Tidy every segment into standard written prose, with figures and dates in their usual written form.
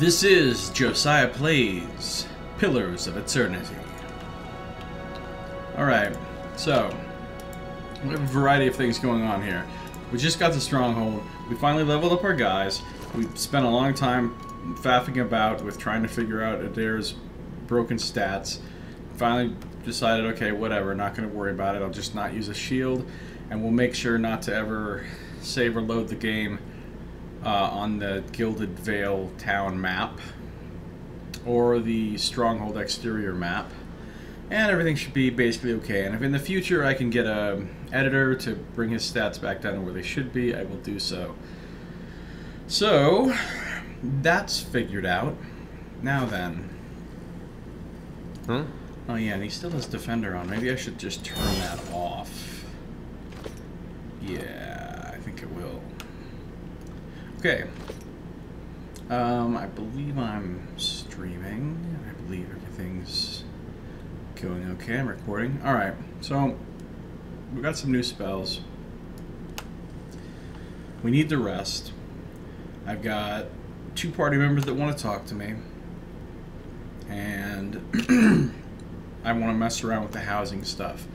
This is Josiah Plays Pillars of Eternity. Alright, so we have a variety of things going on here. We just got the stronghold. We finally leveled up our guys. We spent a long time faffing about with trying to figure out Adair's broken stats. Finally decided, okay, whatever, not going to worry about it. I'll just not use a shield, and we'll make sure not to ever save or load the game on the Gilded Vale town map or the Stronghold exterior map, and everything should be basically okay. And if in the future I can get a editor to bring his stats back down to where they should be, I will do so. So that's figured out. Now then. Huh? Oh yeah, and he still has Defender on. Maybe I should just turn that off. Yeah, I think it will. Okay. I believe I'm streaming. I believe everything's going okay. I'm recording. Alright, so we got some new spells. We need to rest. I've got 2 party members that want to talk to me. And I want to mess around with the housing stuff.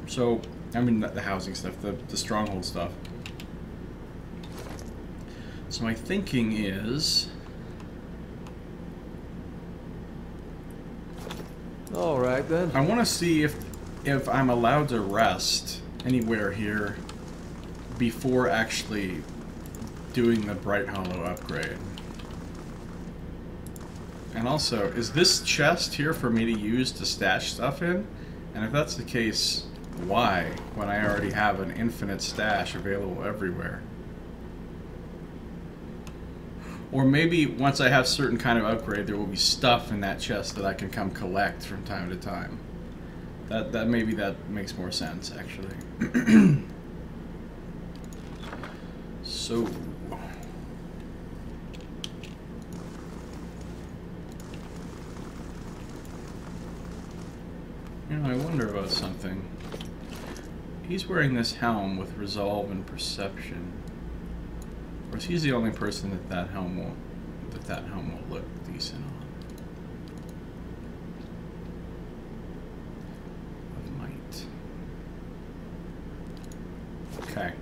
So, I mean, not the housing stuff, the stronghold stuff. So my thinking is... All right then. I want to see if I'm allowed to rest anywhere here before actually doing the Bright Hollow upgrade. And also, is this chest here for me to use to stash stuff in? And if that's the case, why? When I already have an infinite stash available everywhere. Or maybe once I have certain kind of upgrade, there will be stuff in that chest that I can come collect from time to time. That maybe that makes more sense, actually. So, you know, I wonder about something. He's wearing this helm with resolve and perception. Of course, he's the only person that helm will look decent on. Of might. Okay.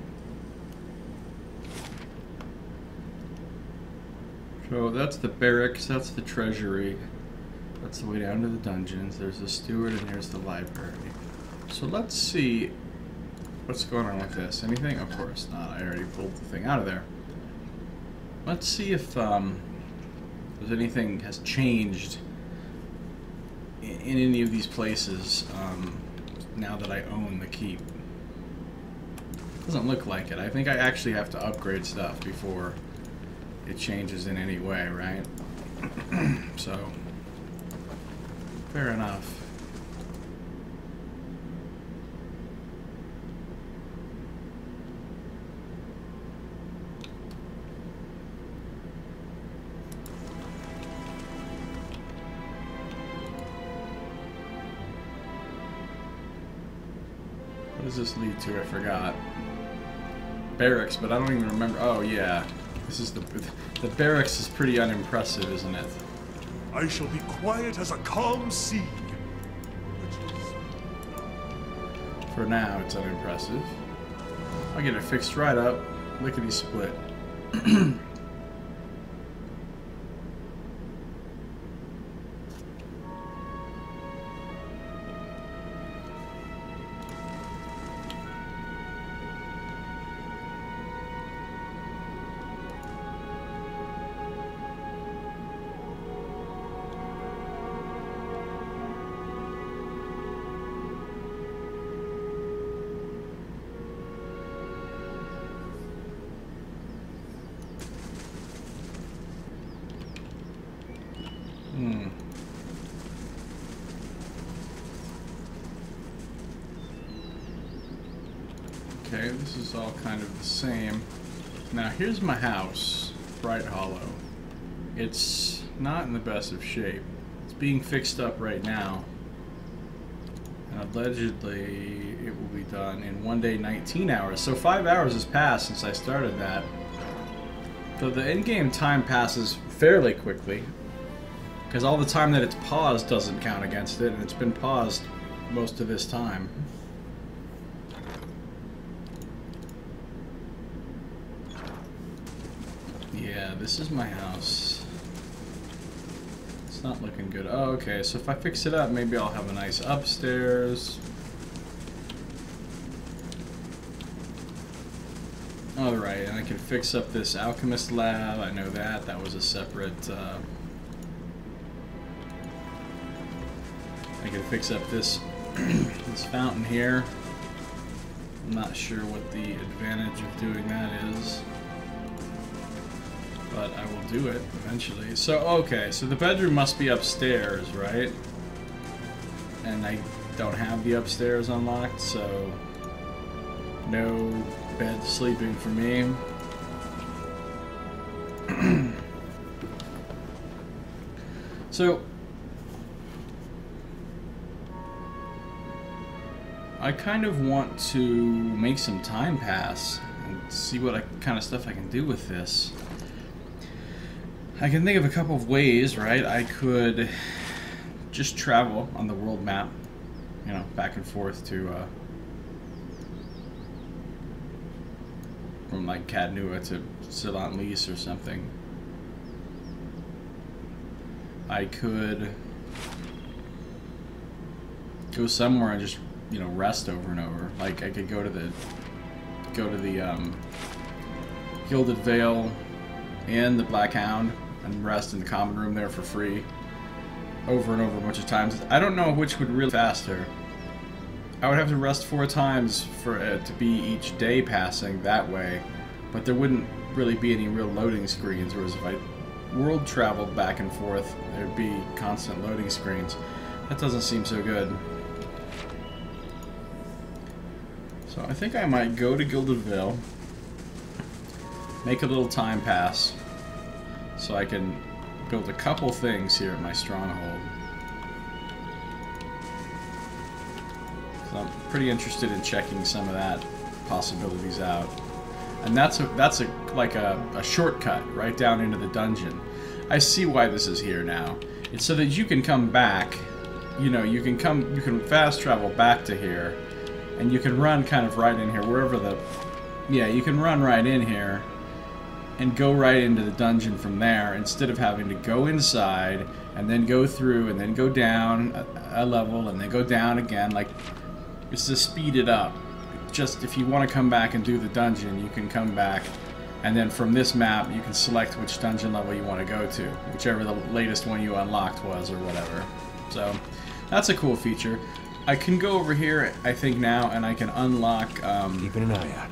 So that's the barracks. That's the treasury. That's the way down to the dungeons. There's the steward, and there's the library. So let's see what's going on with this. Anything? Of course not. I already pulled the thing out of there. Let's see if anything has changed in any of these places now that I own the keep. Doesn't look like it. I think I actually have to upgrade stuff before it changes in any way, right? So, fair enough. What does this lead to? I forgot. Barracks, but I don't even remember. Oh yeah, this is the barracks is pretty unimpressive, isn't it? I shall be quiet as a calm sea. For now, it's unimpressive. I'll get it fixed right up. Lickety split. Okay, this is all kind of the same. Now here's my house, Bright Hollow. It's not in the best of shape. It's being fixed up right now. And allegedly it will be done in 1 day, 19 hours. So 5 hours has passed since I started that. So the in-game time passes fairly quickly. Because all the time that it's paused doesn't count against it, and it's been paused most of this time. Yeah, this is my house. It's not looking good. Oh, okay, so if I fix it up, maybe I'll have a nice upstairs. Alright, and I can fix up this alchemist lab. I know that. That was a separate... I can fix up this this fountain here. I'm not sure what the advantage of doing that is, but I will do it eventually. So, okay, so the bedroom must be upstairs, right? And I don't have the upstairs unlocked, so no bed sleeping for me. So I kind of want to make some time pass and see what kind of stuff I can do with this. I can think of a couple of ways, right? I could just travel on the world map, you know, back and forth to from like Cadnua to Silant Lys or something. I could go somewhere and just, you know, rest over and over. Like I could go to the Gilded Vale Inn, the Black Hound, and rest in the common room there for free over and over a bunch of times. I don't know which would really faster. I would have to rest 4 times for it to be each day passing that way, but there wouldn't really be any real loading screens, whereas if I world traveled back and forth, there'd be constant loading screens. That doesn't seem so good. So I think I might go to Gilded Vale, make a little time pass, so I can build a couple things here at my stronghold. So I'm pretty interested in checking some of that possibilities out. And that's like a shortcut right down into the dungeon. I see why this is here now. It's so that you can come back, you know, you can fast travel back to here, and you can run kind of right in here, wherever the, yeah, you can run right in here and go right into the dungeon from there, instead of having to go inside and then go through and then go down a level and then go down again. Like, it's to speed it up. Just if you want to come back and do the dungeon, you can come back, and then from this map you can select which dungeon level you want to go to, whichever the latest one you unlocked was or whatever. So that's a cool feature. I can go over here, I think, now, and I can unlock keeping an eye out.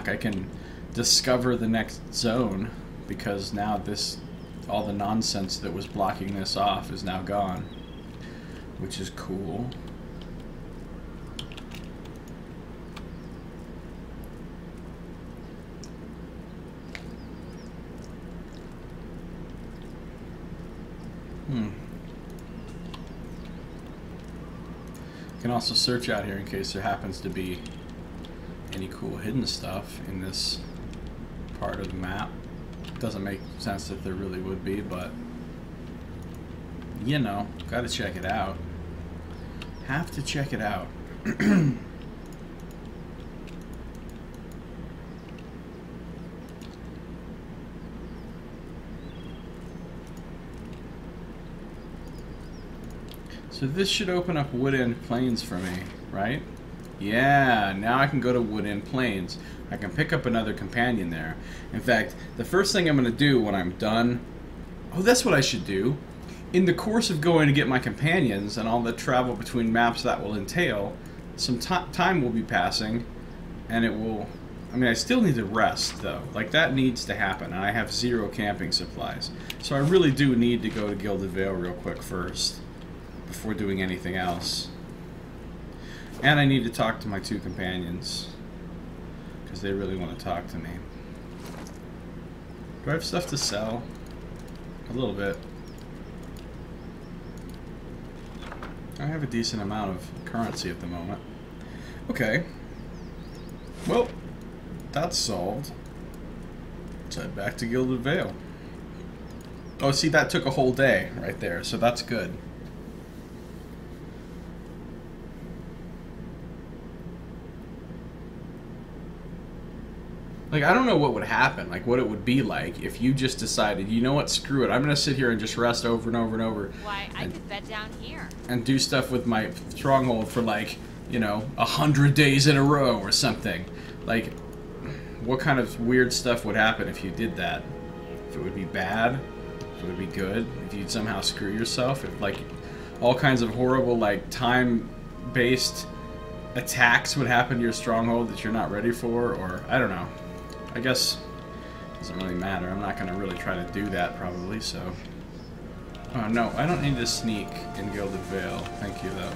I can discover the next zone, because now all the nonsense that was blocking this off is now gone, which is cool. You can also search out here in case there happens to be any cool hidden stuff in this part of the map. Doesn't make sense that there really would be, but you know, gotta check it out. Have to check it out. So this should open up Woodend Plains for me, right? Yeah, now I can go to Woodend Plains. I can pick up another companion there. In fact, the first thing I'm going to do when I'm done... Oh, that's what I should do. In the course of going to get my companions and all the travel between maps that will entail, some time will be passing, and it will... I mean, I still need to rest, though. Like, that needs to happen, and I have 0 camping supplies. So I really do need to go to Gilded Vale real quick first, before doing anything else. And I need to talk to my 2 companions, because they really want to talk to me. Do I have stuff to sell? A little bit. I have a decent amount of currency at the moment. Okay. Well, that's solved. Let's head back to Gilded Vale. Oh, see, that took a whole day right there, so that's good. Like, I don't know what would happen, like, what it would be like if you just decided, you know what, screw it, I'm gonna sit here and just rest over and over and over. Why, I could bed down here. And do stuff with my stronghold for, like, you know, 100 days in a row or something. Like, what kind of weird stuff would happen if you did that? If it would be bad? If it would be good? If you'd somehow screw yourself? If, like, all kinds of horrible, like, time-based attacks would happen to your stronghold that you're not ready for? Or, I don't know. I guess it doesn't really matter. I'm not going to really try to do that, probably, so... Oh, no, I don't need to sneak in Gilded Vale. Thank you, though.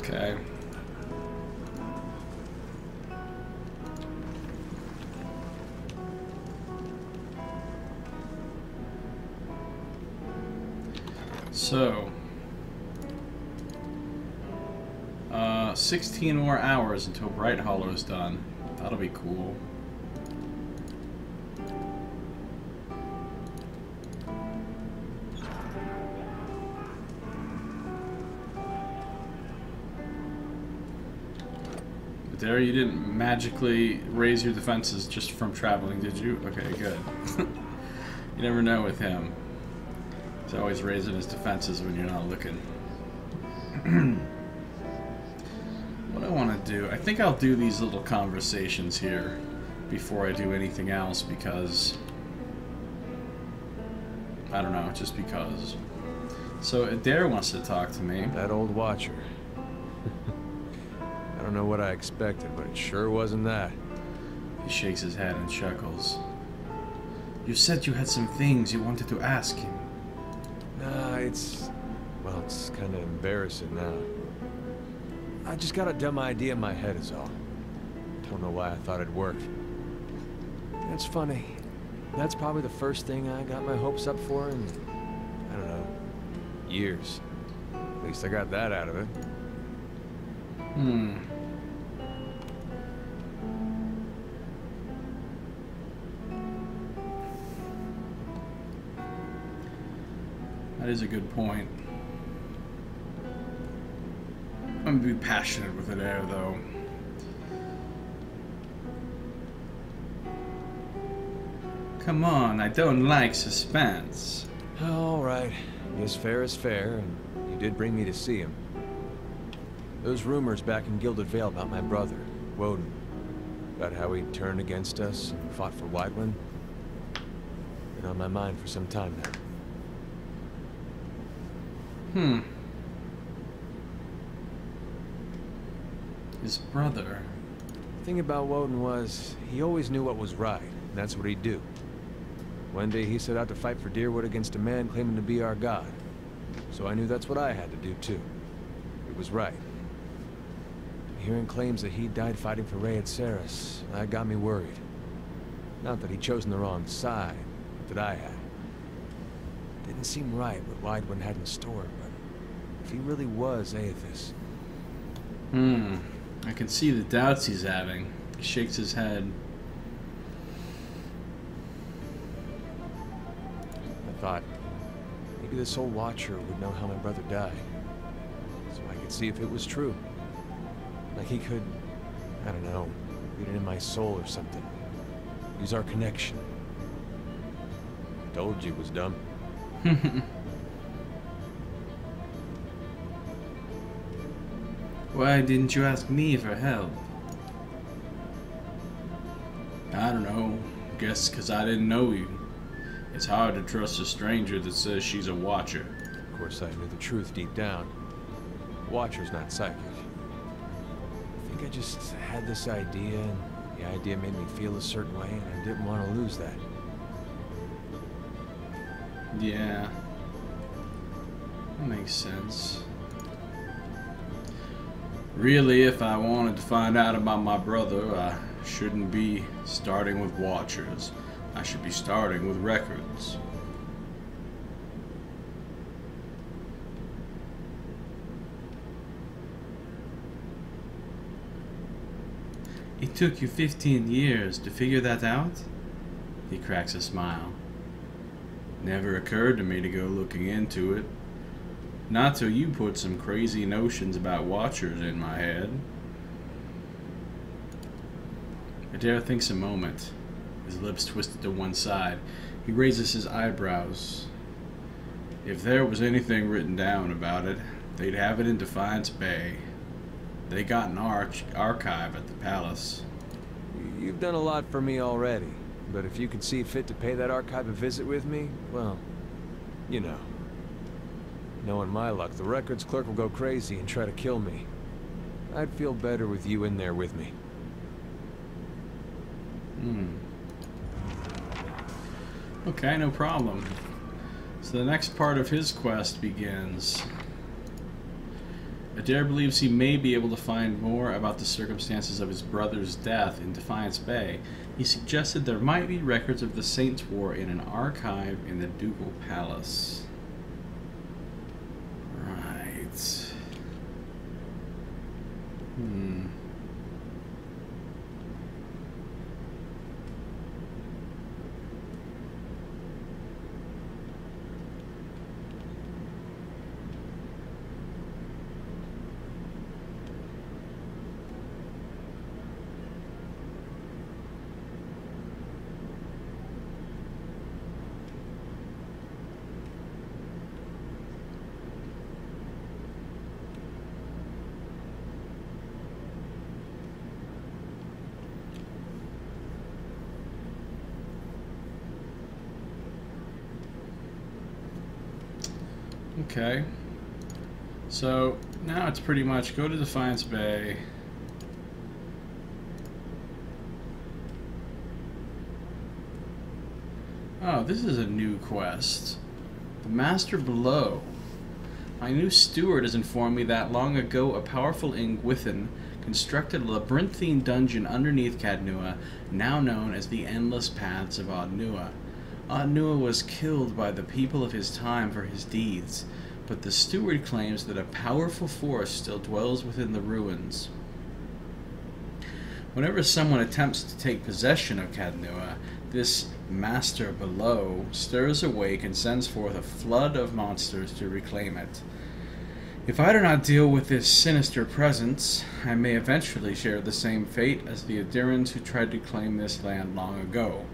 Okay. So, 16 more hours until Bright Hollow's done. That'll be cool. There, you didn't magically raise your defenses just from traveling, did you? Okay, good. You never know with him. He's always raising his defenses when you're not looking. What I want to do, I think I'll do these little conversations here before I do anything else because... I don't know, just because. So, Adair wants to talk to me. That old watcher. I don't know what I expected, but it sure wasn't that. He shakes his head and chuckles. You said you had some things you wanted to ask him. Nah, well, it's kind of embarrassing now. I just got a dumb idea in my head is all. Don't know why I thought it'd work. That's funny. That's probably the first thing I got my hopes up for in, I don't know, years. At least I got that out of it. That is a good point. I'm gonna be passionate with Adair, though. Come on, I don't like suspense. Alright, guess fair is fair, and you did bring me to see him. Those rumors back in Gilded Vale about my brother, Woden, about how he turned against us and fought for Icewind, been on my mind for some time now. His brother. The thing about Woden was, he always knew what was right, and that's what he'd do. One day he set out to fight for Deerwood against a man claiming to be our god. So I knew that's what I had to do too. It was right. Hearing claims that he died fighting for Rey at Ceres, that got me worried. Not that he'd chosen the wrong side, but that I had. Didn't seem right what Icewind had in store, but if he really was Aethys... I can see the doubts he's having. He shakes his head. I thought, maybe this old Watcher would know how my brother died. So I could see if it was true. Like he could, I don't know, read it in my soul or something. Use our connection. Told you it was dumb. Why didn't you ask me for help? I don't know. Guess because I didn't know you. It's hard to trust a stranger that says she's a watcher. Of course, I knew the truth deep down. Watcher's not psychic. I think I just had this idea, and the idea made me feel a certain way, and I didn't want to lose that. Yeah. That makes sense. Really, if I wanted to find out about my brother, I shouldn't be starting with watchers. I should be starting with records. It took you 15 years to figure that out? He cracks a smile. Never occurred to me to go looking into it. Not till you put some crazy notions about watchers in my head. Adair thinks a moment. His lips twisted to one side. He raises his eyebrows. If there was anything written down about it, they'd have it in Defiance Bay. They got an archive at the palace. You've done a lot for me already, but if you could see fit to pay that archive a visit with me, well, you know. Knowing my luck, the records clerk will go crazy and try to kill me. I'd feel better with you in there with me. Okay, no problem. So the next part of his quest begins. Adair believes he may be able to find more about the circumstances of his brother's death in Defiance Bay. He suggested there might be records of the Saints' War in an archive in the Ducal Palace. Right. Okay. So now it's pretty much go to Defiance Bay. Oh, this is a new quest. The Master Below. My new steward has informed me that long ago a powerful Ingwithan constructed a labyrinthine dungeon underneath Cadnua, now known as the Endless Paths of Adnua. Adnua was killed by the people of his time for his deeds, but the steward claims that a powerful force still dwells within the ruins. Whenever someone attempts to take possession of Cadnua, this Master Below stirs awake and sends forth a flood of monsters to reclaim it. If I do not deal with this sinister presence, I may eventually share the same fate as the Adirans who tried to claim this land long ago.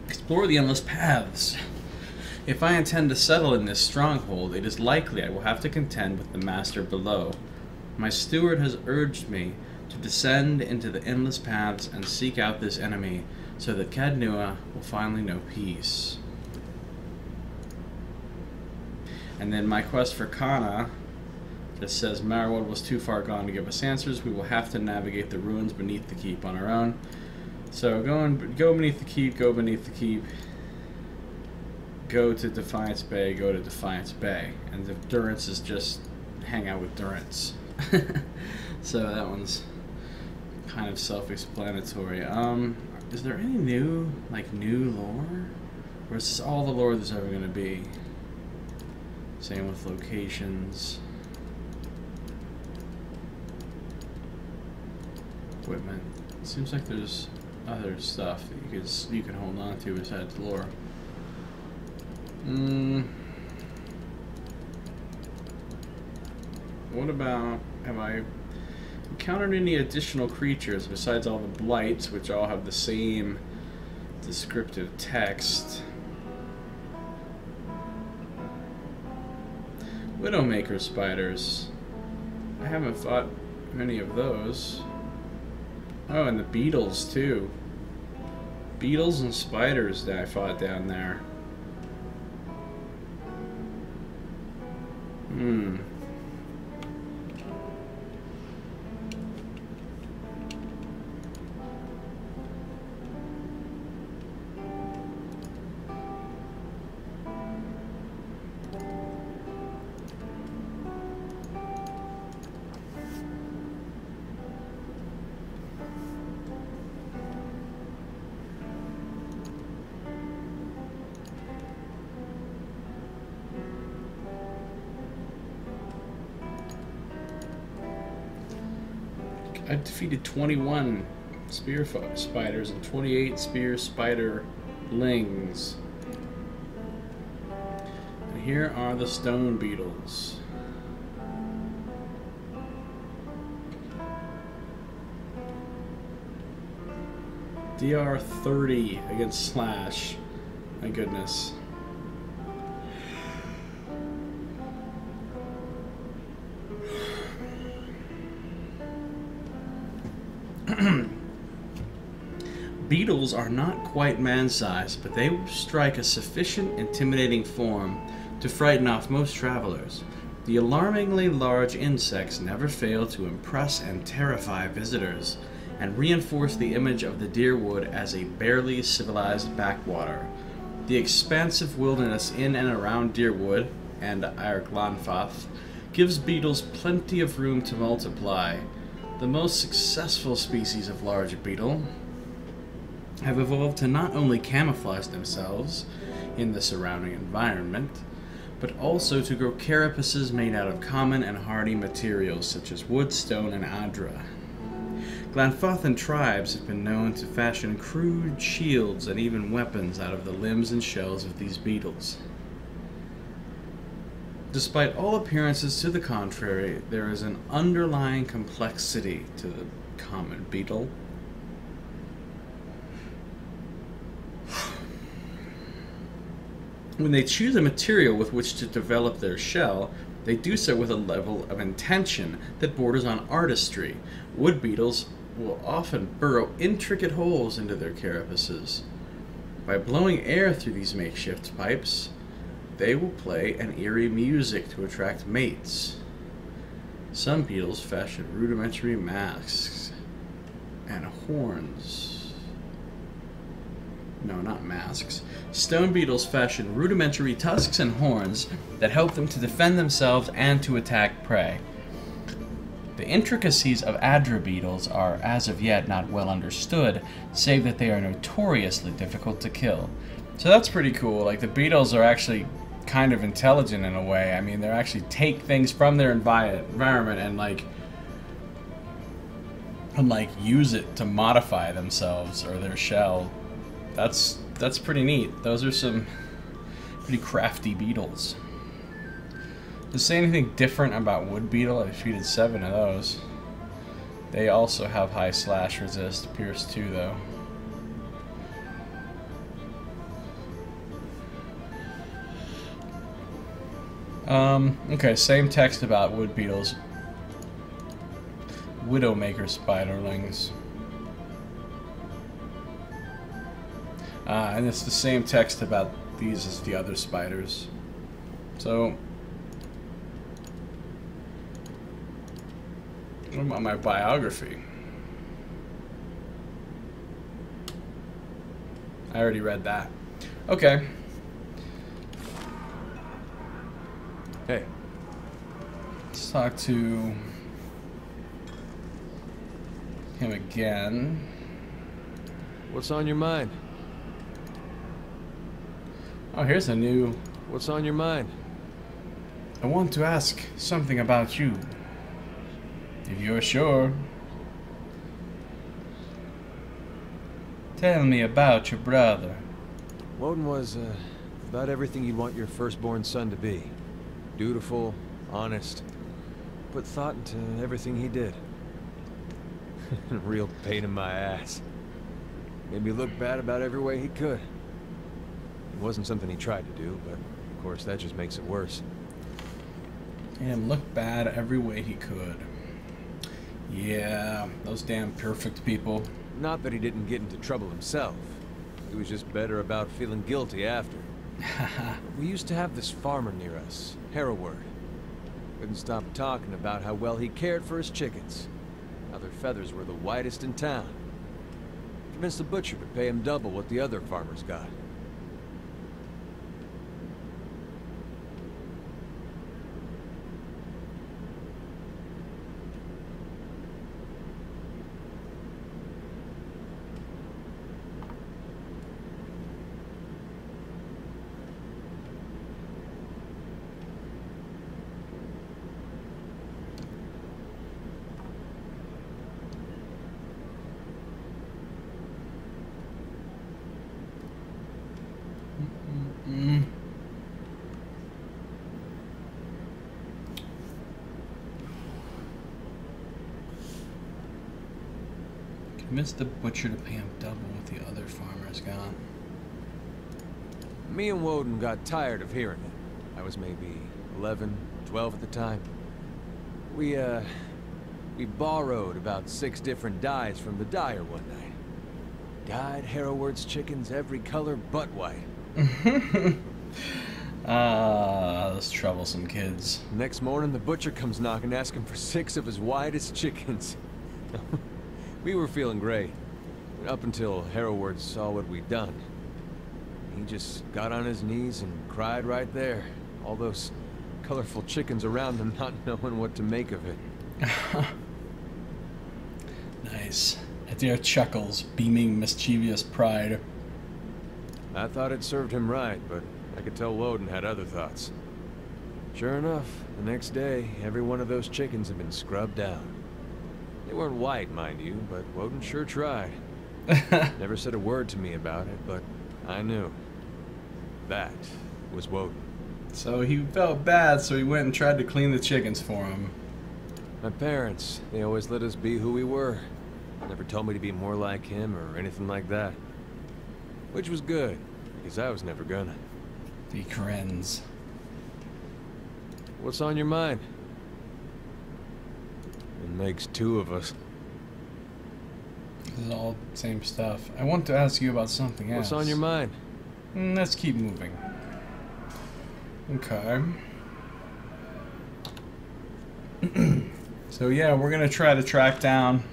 Explore the endless paths. If I intend to settle in this stronghold, it is likely I will have to contend with the Master Below. My steward has urged me to descend into the endless paths and seek out this enemy, so that Cadnua will finally know peace. And then my quest for Kana just says Marwold was too far gone to give us answers. We will have to navigate the ruins beneath the keep on our own. So go beneath the keep, go beneath the keep, go to Defiance Bay, go to Defiance Bay. And the Durance is just hang out with Durance. So that one's kind of self-explanatory. Is there any new lore? Or is this all the lore there's ever going to be? Same with locations. Equipment. It seems like there's other stuff that you can hold on to besides lore. What about, have I encountered any additional creatures besides all the blights, which all have the same descriptive text? Widowmaker spiders. I haven't fought many of those. Oh, and the beetles too. Beetles and spiders that I fought down there. I've defeated 21 spear spiders and 28 spear spiderlings. And here are the stone beetles. DR 30 against Slash. My goodness. Beetles are not quite man-sized, but they strike a sufficient intimidating form to frighten off most travelers. The alarmingly large insects never fail to impress and terrify visitors, and reinforce the image of the Deerwood as a barely civilized backwater. The expansive wilderness in and around Deerwood and Glanfath gives beetles plenty of room to multiply. The most successful species of large beetle have evolved to not only camouflage themselves in the surrounding environment, but also to grow carapaces made out of common and hardy materials such as wood, stone, and adra. Glanfathan tribes have been known to fashion crude shields and even weapons out of the limbs and shells of these beetles. Despite all appearances to the contrary, there is an underlying complexity to the common beetle. When they choose a material with which to develop their shell, they do so with a level of intention that borders on artistry. Wood beetles will often burrow intricate holes into their carapaces. By blowing air through these makeshift pipes, they will play an eerie music to attract mates. Some beetles fashion rudimentary masks and horns. No, not masks. Stone beetles fashion rudimentary tusks and horns that help them to defend themselves and to attack prey. The intricacies of Adra beetles are as of yet not well understood, save that they are notoriously difficult to kill. So that's pretty cool. Like, the beetles are actually kind of intelligent in a way. I mean, they actually take things from their environment and use it to modify themselves or their shell. That's pretty neat. Those are some pretty crafty beetles. Does it say anything different about wood beetle? I defeated 7 of those. They also have high slash resist, pierce 2 though. Okay, same text about wood beetles. Widowmaker spiderlings. And it's the same text about these as the other spiders. So, what about my biography? I already read that. Okay. Hey. Let's talk to him again. What's on your mind? Oh, here's a new... What's on your mind? I want to ask something about you. If you're sure. Tell me about your brother. Woden was, about everything you'd want your firstborn son to be. Dutiful, honest, put thought into everything he did. Real pain in my ass. Made me look bad about every way he could. It wasn't something he tried to do, but of course that just makes it worse. Made him look bad every way he could. Yeah, those damn perfect people. Not that he didn't get into trouble himself. He was just better about feeling guilty after. We used to have this farmer near us, Hereward. Couldn't stop talking about how well he cared for his chickens. How their feathers were the whitest in town. Convinced the butcher would pay him double what the other farmers got. Convince the butcher to pay him double what the other farmers got. Me and Woden got tired of hearing it. I was maybe 11, 12 at the time. We borrowed about 6 different dyes from the dyer one night. Dyed Harroward's chickens every color but white. Ah, those troublesome kids. Next morning, the butcher comes knocking, asking for 6 of his whitest chickens. We were feeling great, up until Harroward saw what we'd done. He just got on his knees and cried right there. All those colorful chickens around him, not knowing what to make of it. Nice. Adair chuckles, beaming mischievous pride. I thought it served him right, but I could tell Woden had other thoughts. Sure enough, the next day, every one of those chickens had been scrubbed out. They weren't white, mind you, but Woden sure tried. Never said a word to me about it, but I knew. That was Woden. So he felt bad, so he went and tried to clean the chickens for him. My parents, they always let us be who we were. Never told me to be more like him or anything like that. Which was good, because I was never gonna. He grins. What's on your mind? It makes 2 of us. This is all same stuff. I want to ask you about something else. What's on your mind? Let's keep moving. Okay. So yeah, we're gonna try to track down.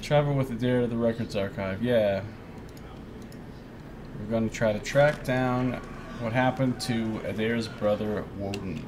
Travel with Adair to the Records Archive. Yeah. We're gonna try to track down what happened to Adair's brother Woden.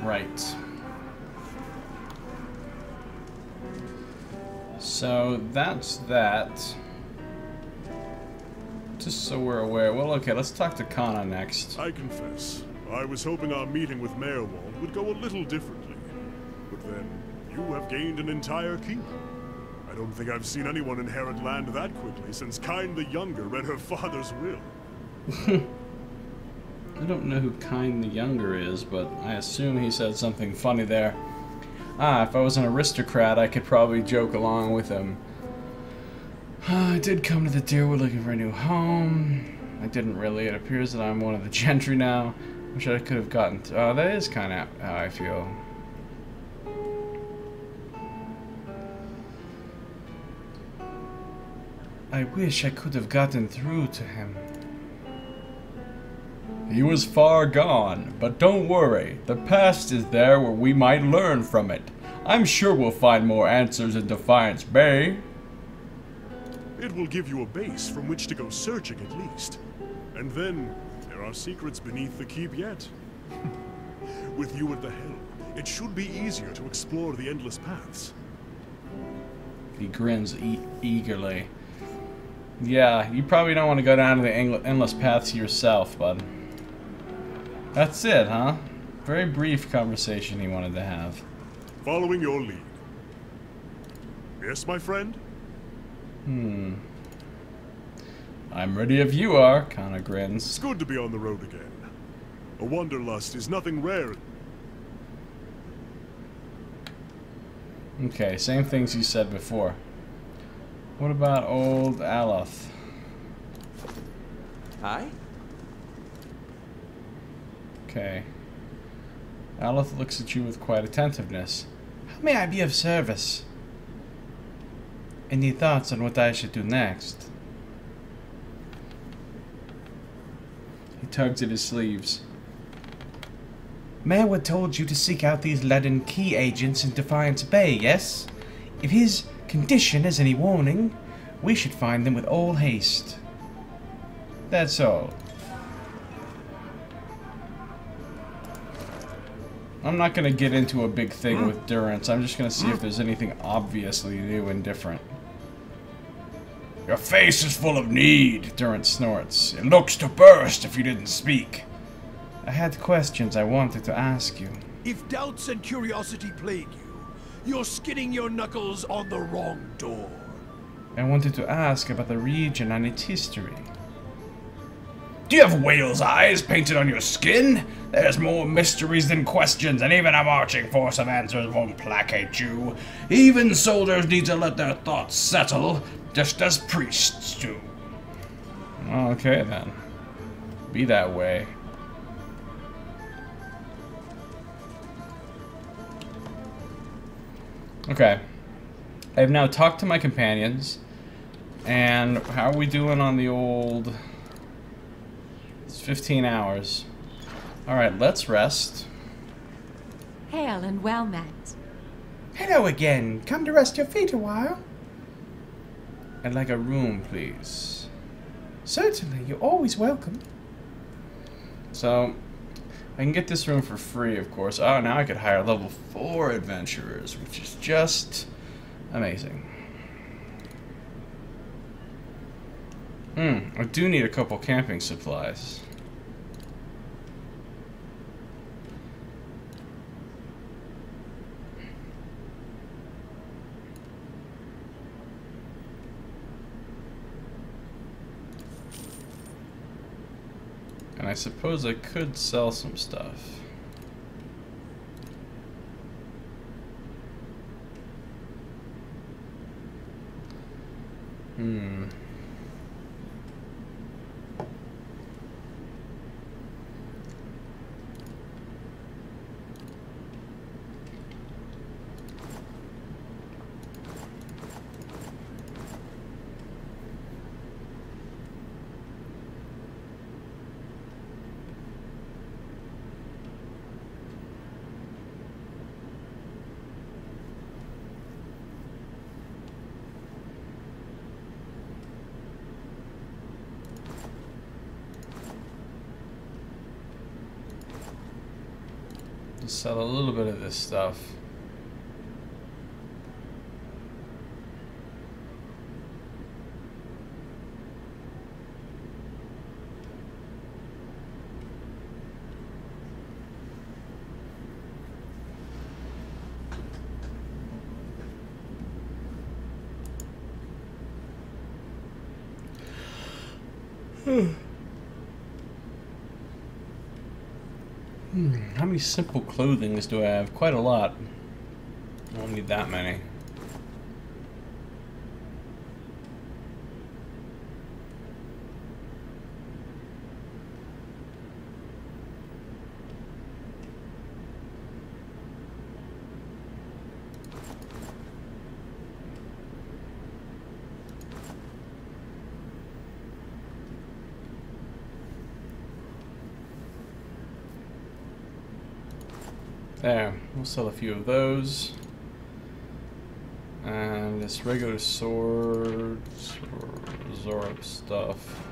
Right. So that's that. Just so we're aware. Well, okay, let's talk to Kana next. I confess, I was hoping our meeting with Mayor Wald would go a little differently. But then, you have gained an entire keep. I don't think I've seen anyone inherit land that quickly since Kyne the Younger read her father's will. I don't know who Kyne the Younger is, but I assume he said something funny there. Ah, if I was an aristocrat, I could probably joke along with him. I did come to the Deerwood looking for a new home. I didn't really. It appears that I'm one of the gentry now. Wish I could have gotten... Oh, that is kind of how I feel. I wish I could have gotten through to him. He was far gone, but don't worry. The past is there where we might learn from it. I'm sure we'll find more answers in Defiance Bay. It will give you a base from which to go searching at least. And then, there are secrets beneath the keep yet. With you at the helm, it should be easier to explore the endless paths. He grins eagerly. Yeah, you probably don't want to go down to the endless paths yourself, bud. That's it, huh? Very brief conversation he wanted to have. Following your lead. Yes, my friend? I'm ready if you are, Kana grins. It's good to be on the road again. A wanderlust is nothing rare. Okay, same things you said before. What about old Aloth? Hi? Okay. Aloth looks at you with quite attentiveness. How may I be of service? Any thoughts on what I should do next? He tugs at his sleeves. Merwood told you to seek out these leaden key agents in Defiance Bay, yes? If his condition is any warning, we should find them with all haste. That's all. I'm not going to get into a big thing with Durance. I'm just going to see if there's anything obviously new and different. Your face is full of need, Durance snorts. It looks to burst if you didn't speak. I had questions I wanted to ask you. If doubts and curiosity plague you, you're skinning your knuckles on the wrong door. I wanted to ask about the region and its history. Do you have whale's eyes painted on your skin? There's more mysteries than questions, and even a marching force of answers won't placate you. Even soldiers need to let their thoughts settle, just as priests do. Okay then. Be that way. Okay. I have now talked to my companions. And how are we doing on the old... It's 15 hours. Alright, let's rest. Hail and well met. Hello again. Come to rest your feet a while. I'd like a room, please. Certainly, you're always welcome. So, I can get this room for free, of course. Oh, now I could hire level 4 adventurers, which is just amazing. I do need a couple camping supplies. And I suppose I could sell some stuff. Sell a little bit of this stuff. How many simple clothings do I have? Quite a lot. I don't need that many. There, we'll sell a few of those. And this regular swords or Zorb stuff.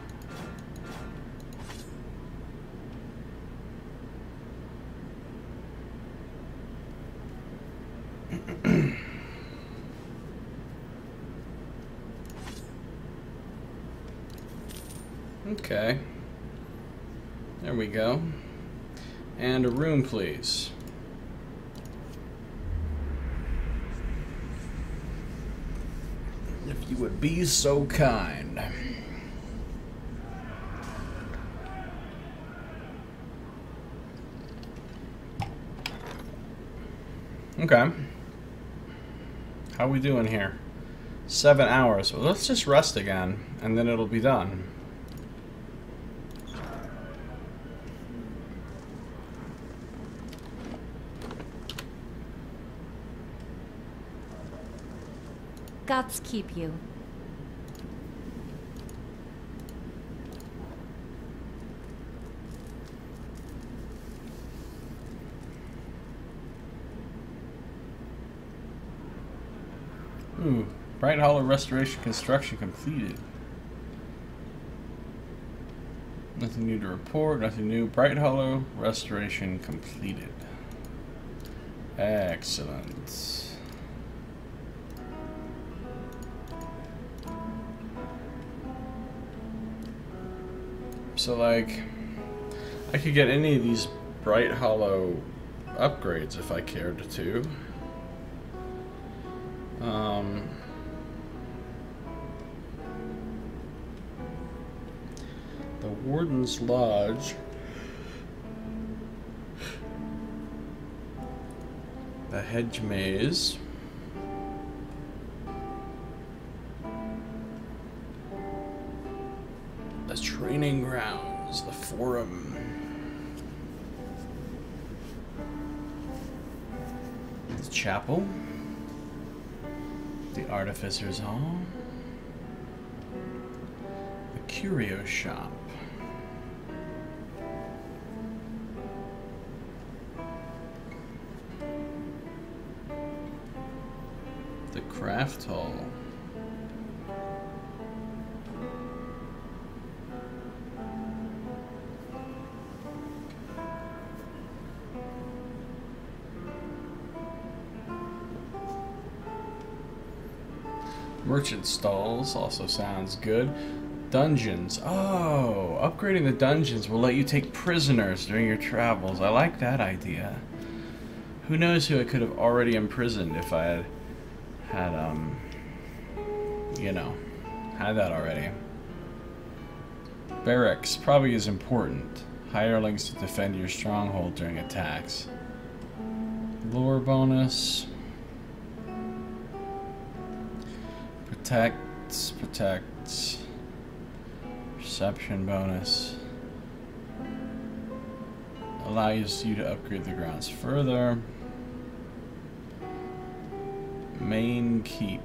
Okay. There we go. And a room, please. If you would be so kind. Okay. How we doing here? 7 hours. Well, let's just rest again, and then it'll be done. Gods keep you. Ooh, Bright Hollow restoration construction completed. Nothing new to report, nothing new. Bright Hollow restoration completed. Excellent. So, like, I could get any of these Bright Hollow upgrades if I cared to. The Warden's Lodge. The Hedge Maze. The Training Grounds. The Forum. The Chapel. The Artificer's Hall. The Curio Shop. The Craft Hall. Merchant stalls also sounds good. Dungeons. Oh, upgrading the dungeons will let you take prisoners during your travels. I like that idea. Who knows who I could have already imprisoned if I had you know, had that already. Barracks probably is important. Hirelings to defend your stronghold during attacks. Lore bonus. Protects. Perception bonus. Allows you to upgrade the grounds further. Main keep.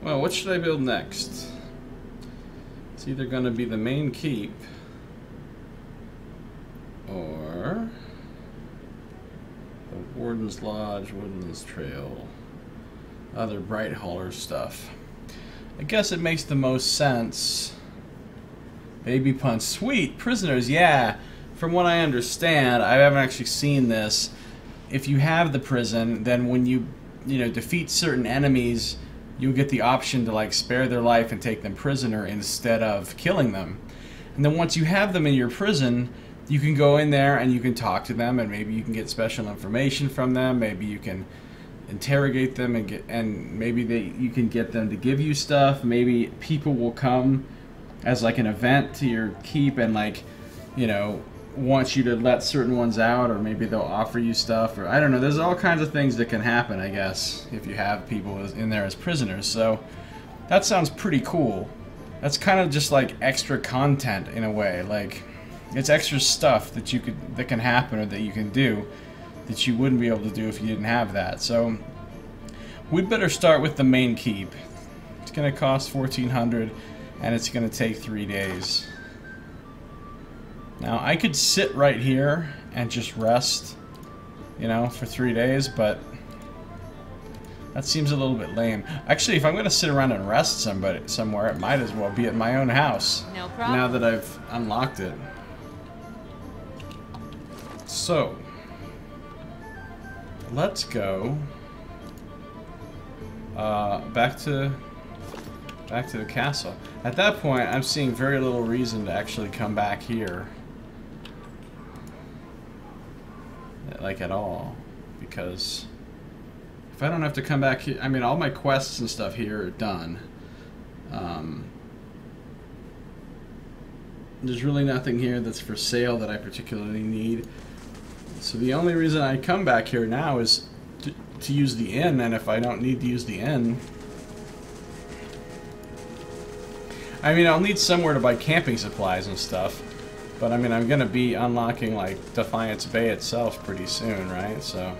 Well, what should I build next? It's either going to be the main keep or the Warden's Lodge, Woodlands Trail, other Bright Holler stuff. I guess it makes the most sense. Baby Punch. Sweet! Prisoners, yeah. From what I understand, I haven't actually seen this. If you have the prison, then when you defeat certain enemies, you'll get the option to like spare their life and take them prisoner instead of killing them. And then once you have them in your prison, you can go in there and you can talk to them, and maybe you can get special information from them. Maybe you can interrogate them and maybe you can get them to give you stuff. Maybe people will come as like an event to your keep and like, want you to let certain ones out, or maybe they'll offer you stuff, or I don't know. There's all kinds of things that can happen, I guess, if you have people in there as prisoners. So that sounds pretty cool. That's kind of just like extra content in a way. Like, it's extra stuff that that can happen or that you can do that you wouldn't be able to do if you didn't have that. So we'd better start with the main keep. It's going to cost 1,400 and it's going to take 3 days. Now I could sit right here and just rest, for 3 days, but that seems a little bit lame. Actually, if I'm going to sit around and rest somewhere, it might as well be at my own house. No problem. Now that I've unlocked it. So, let's go back to the castle. At that point, I'm seeing very little reason to actually come back here, like at all, because if I don't have to come back here, I mean, all my quests and stuff here are done. There's really nothing here that's for sale that I particularly need. So the only reason I come back here now is to use the inn, and if I don't need to use the inn, I mean, I'll need somewhere to buy camping supplies and stuff. But I mean, I'm gonna be unlocking like Defiance Bay itself pretty soon, right? So.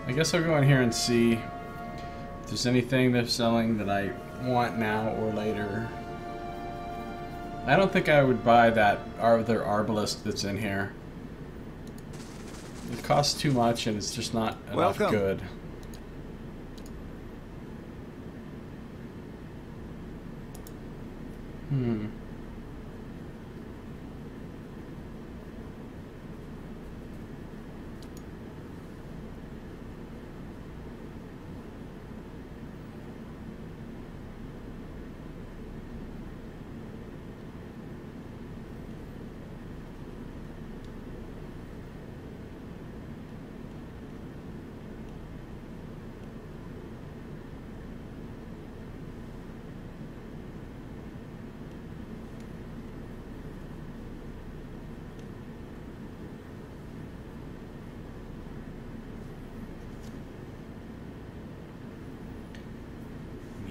I guess I'll go in here and see if there's anything they're selling that I want now or later. I don't think I would buy that other Arbalest that's in here. It costs too much and it's just not enough good.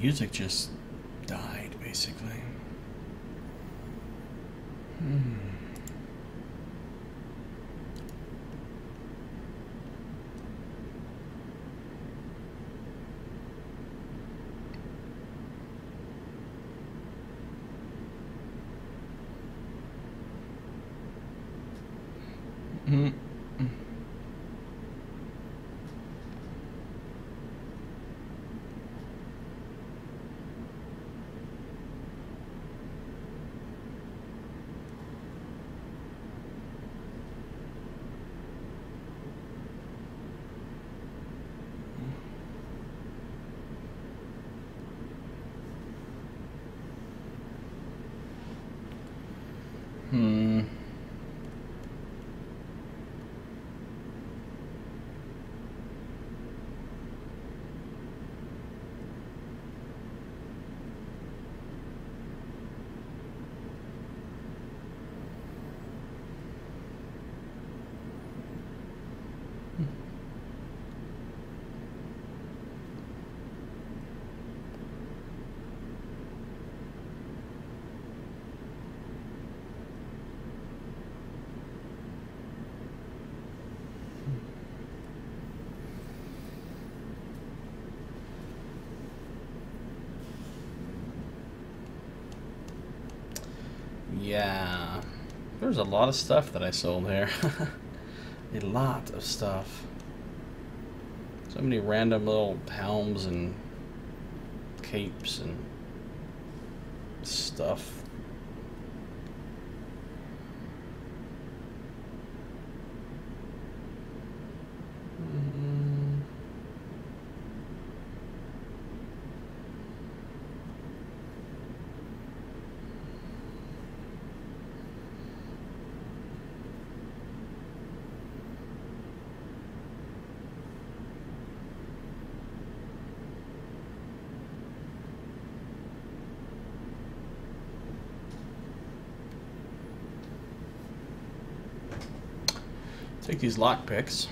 Music just died, basically. Yeah, there's a lot of stuff that I sold here. A lot of stuff. So many random little helms and capes and stuff. Take these lockpicks,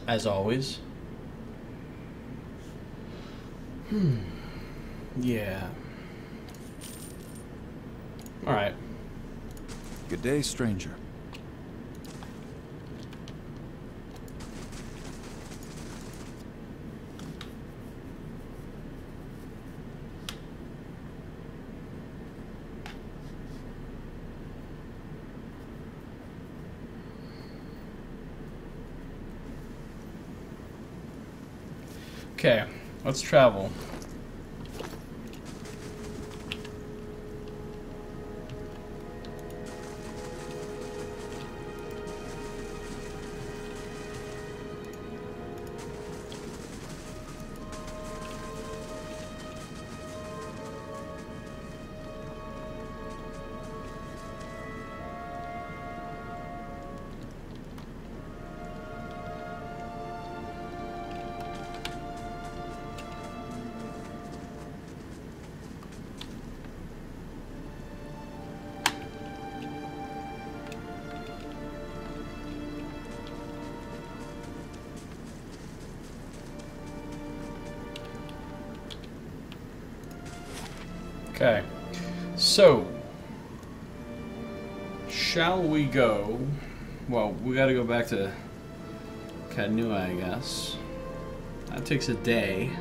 as always. Yeah. All right. Good day, stranger. Okay, let's travel. Okay. So, shall we go? Well, we gotta go back to Kadnua, I guess. That takes a day.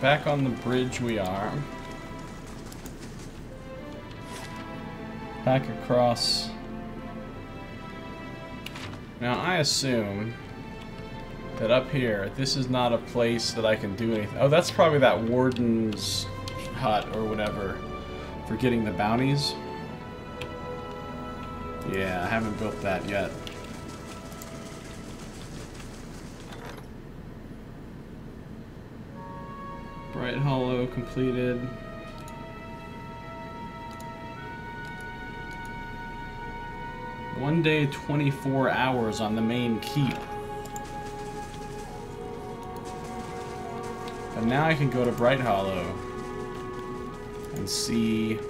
Back on the bridge we are. Back across. Now I assume that up here, this is not a place that I can do anything. Oh, that's probably that warden's hut or whatever for getting the bounties. Yeah, I haven't built that yet. Bright Hollow completed. One day, 24 hours on the main keep. And now I can go to Bright Hollow and see.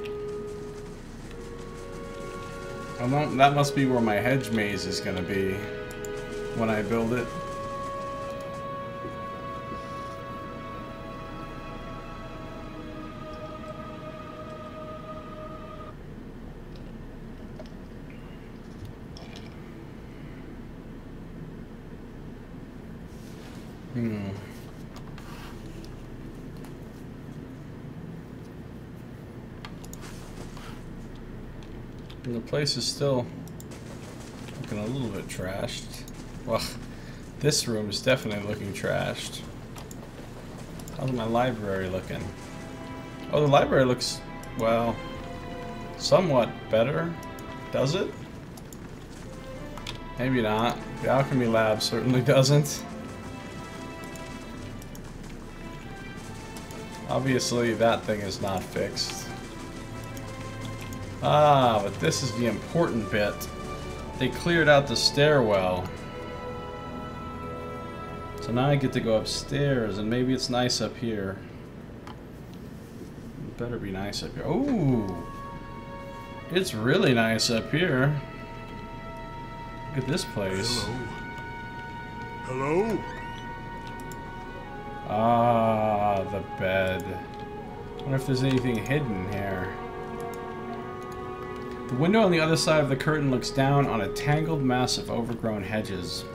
That must be where my hedge maze is going to be when I build it. And the place is still looking a little bit trashed. Well, this room is definitely looking trashed. How's my library looking? Oh, the library looks, well, somewhat better. Does it? Maybe not. The alchemy lab certainly doesn't. Obviously, that thing is not fixed. Ah, but this is the important bit. They cleared out the stairwell. So now I get to go upstairs, and maybe it's nice up here. It better be nice up here. Ooh! It's really nice up here. Look at this place. Hello? Hello? Ah, the bed. I wonder if there's anything hidden here. The window on the other side of the curtain looks down on a tangled mass of overgrown hedges.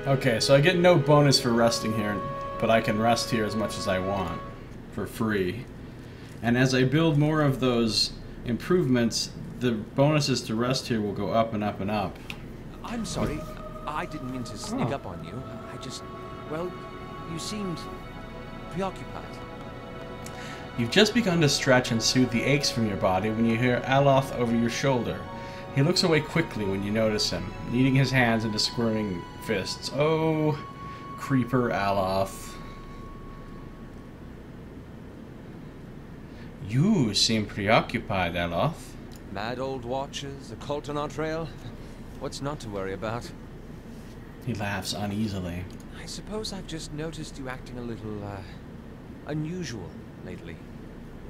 Okay, so I get no bonus for resting here, but I can rest here as much as I want for free. And as I build more of those improvements, the bonuses to rest here will go up and up and up. I'm sorry. I didn't mean to sneak up on you. I just... well, you seemed preoccupied. You've just begun to stretch and soothe the aches from your body when you hear Aloth over your shoulder. He looks away quickly when you notice him, kneading his hands into squirming fists. Oh, creeper Aloth. You seem preoccupied, Aloth. Mad old watchers, a cult on our trail. What's not to worry about? He laughs uneasily. I suppose I've just noticed you acting a little, unusual lately.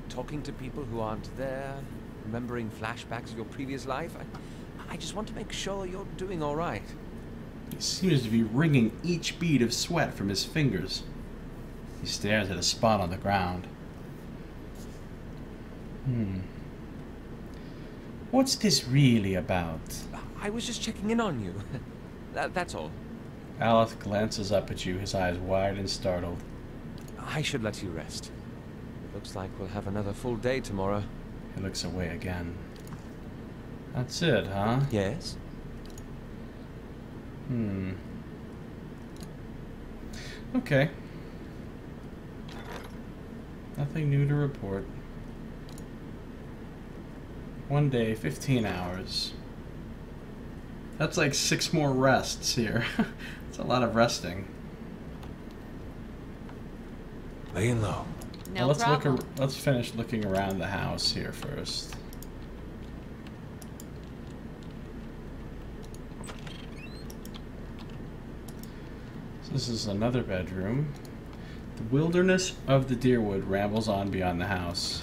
Talking to people who aren't there, remembering flashbacks of your previous life. I just want to make sure you're doing all right. He seems to be wringing each bead of sweat from his fingers. He stares at a spot on the ground. What's this really about? I was just checking in on you. That's all. Aloth glances up at you, his eyes wide and startled. I should let you rest. Looks like we'll have another full day tomorrow. He looks away again. That's it, huh? Yes? Okay. Nothing new to report. One day, 15 hours. That's like 6 more rests here. It's a lot of resting. Laying low. No Well, problem. let's finish looking around the house here first. So this is another bedroom. The wilderness of the Deerwood rambles on beyond the house.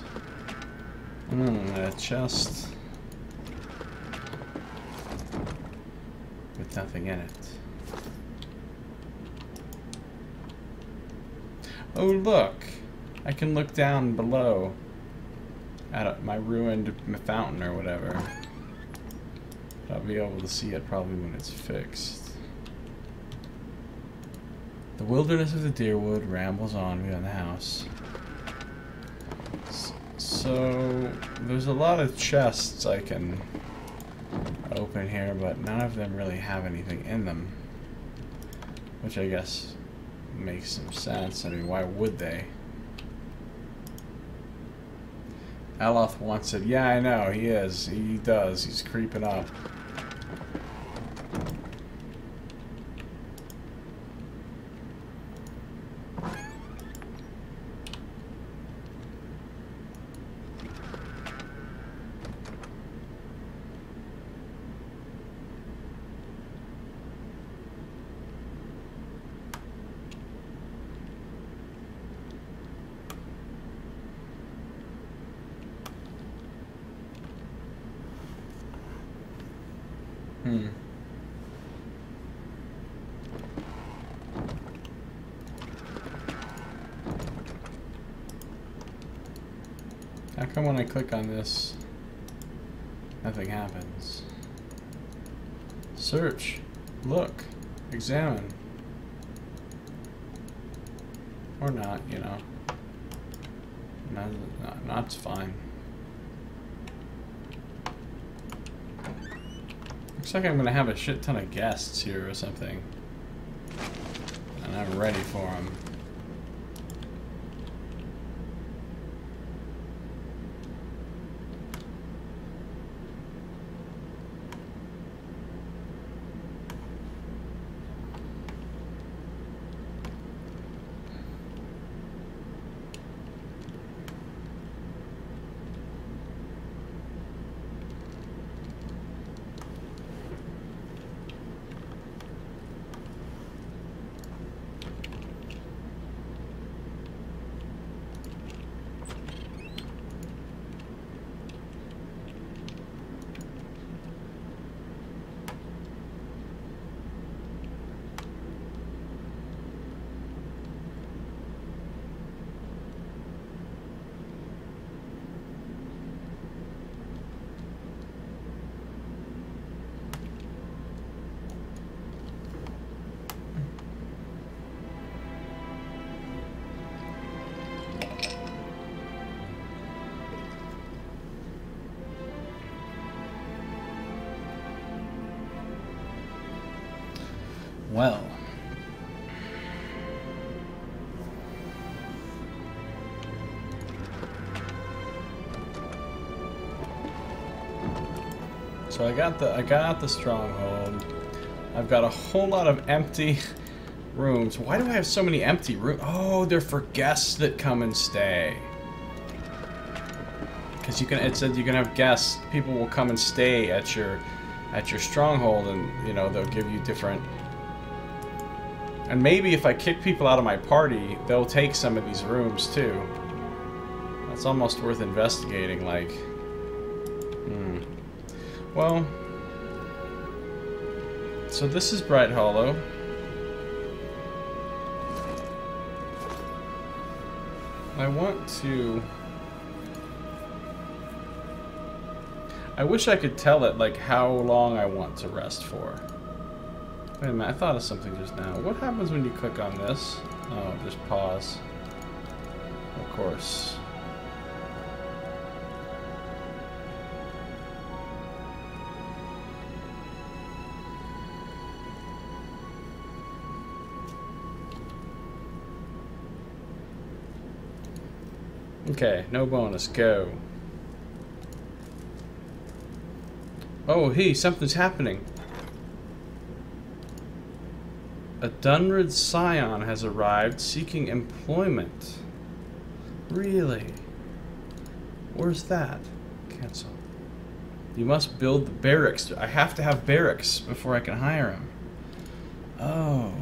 A chest with nothing in it. Oh look! I can look down below at my ruined fountain or whatever. I'll be able to see it probably when it's fixed. The wilderness of the Deerwood rambles on beyond the house. So there's a lot of chests I can open here, but none of them really have anything in them. Which I guess makes some sense. I mean, why would they? Aloth wants it. Yeah, I know, he is. He does. He's creeping up. How come when I click on this, nothing happens? Search, look, examine. Or not, you know. Not's fine. Looks like I'm gonna have a shit ton of guests here or something. And I'm ready for them. Well. So I got the stronghold. I've got a whole lot of empty rooms. Why do I have so many empty rooms? Oh, they're for guests that come and stay. Because you can, it said you can have guests. People will come and stay at your stronghold, and you know they'll give you different. And maybe if I kick people out of my party, they'll take some of these rooms too. That's almost worth investigating. Like, well. So this is Bright Hollow. I want to. I wish I could tell it like how long I want to rest for. Wait a minute, I thought of something just now. What happens when you click on this? Oh, just pause. Of course. Okay, no bonus. Go. Oh, hey, something's happening. A Dunrid Scion has arrived seeking employment. Really? Where's that? Cancel. You must build the barracks. I have to have barracks before I can hire him. Oh.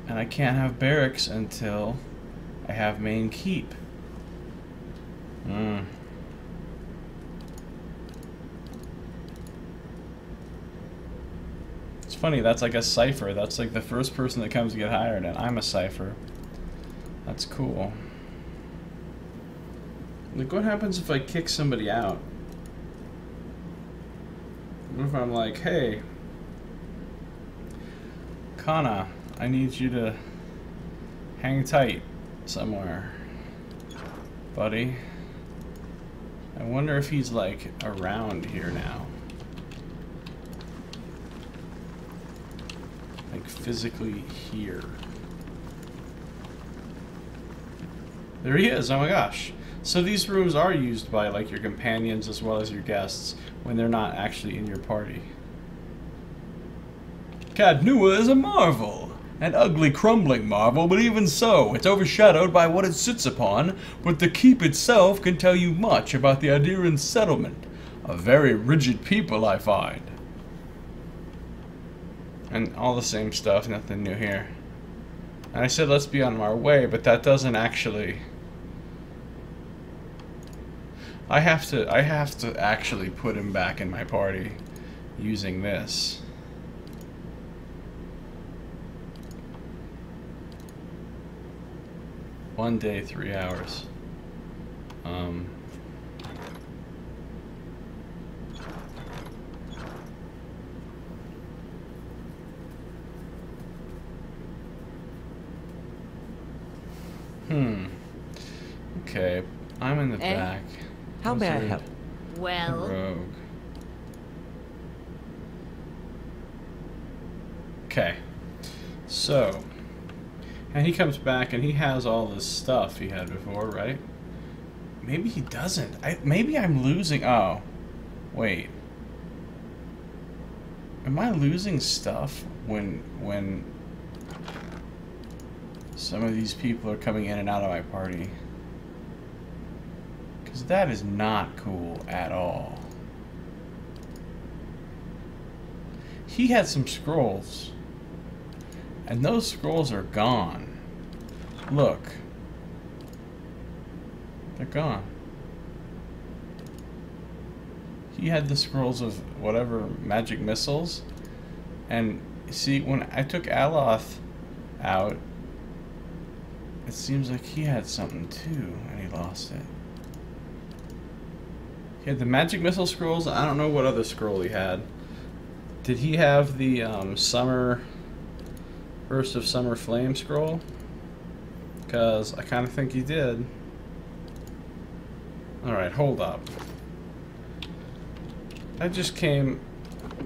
And I can't have barracks until I have main keep. Hmm. It's funny, that's like a cipher. That's like the first person that comes to get hired, and I'm a cipher. That's cool. Like, what happens if I kick somebody out? What if I'm like, hey, Kana, I need you to hang tight somewhere, buddy. I wonder if he's like around here now. Like physically here. There he is, oh my gosh. So these rooms are used by like your companions as well as your guests when they're not actually in your party. Cadnua is a marvel. An ugly, crumbling marvel, but even so, it's overshadowed by what it sits upon, but the keep itself can tell you much about the Adiran settlement. A very rigid people, I find. And all the same stuff, nothing new here. And I said let's be on our way, but that doesn't actually... I have to actually put him back in my party using this. One day, 3 hours. Okay, I'm in the back. How may I help? Well, Rogue. Okay, so, and he comes back and he has all this stuff he had before, right? Maybe he doesn't. Maybe I'm losing. Oh, wait. Am I losing stuff when some of these people are coming in and out of my party? Because that is not cool at all. He had some scrolls. And those scrolls are gone. Look. They're gone. He had the scrolls of whatever magic missiles. And see, when I took Aloth out, it seems like he had something too, and he lost it. He had the magic missile scrolls. I don't know what other scroll he had. Did he have the summer... Burst of Summer Flame scroll? Because I kind of think he did. Alright, hold up. I just came...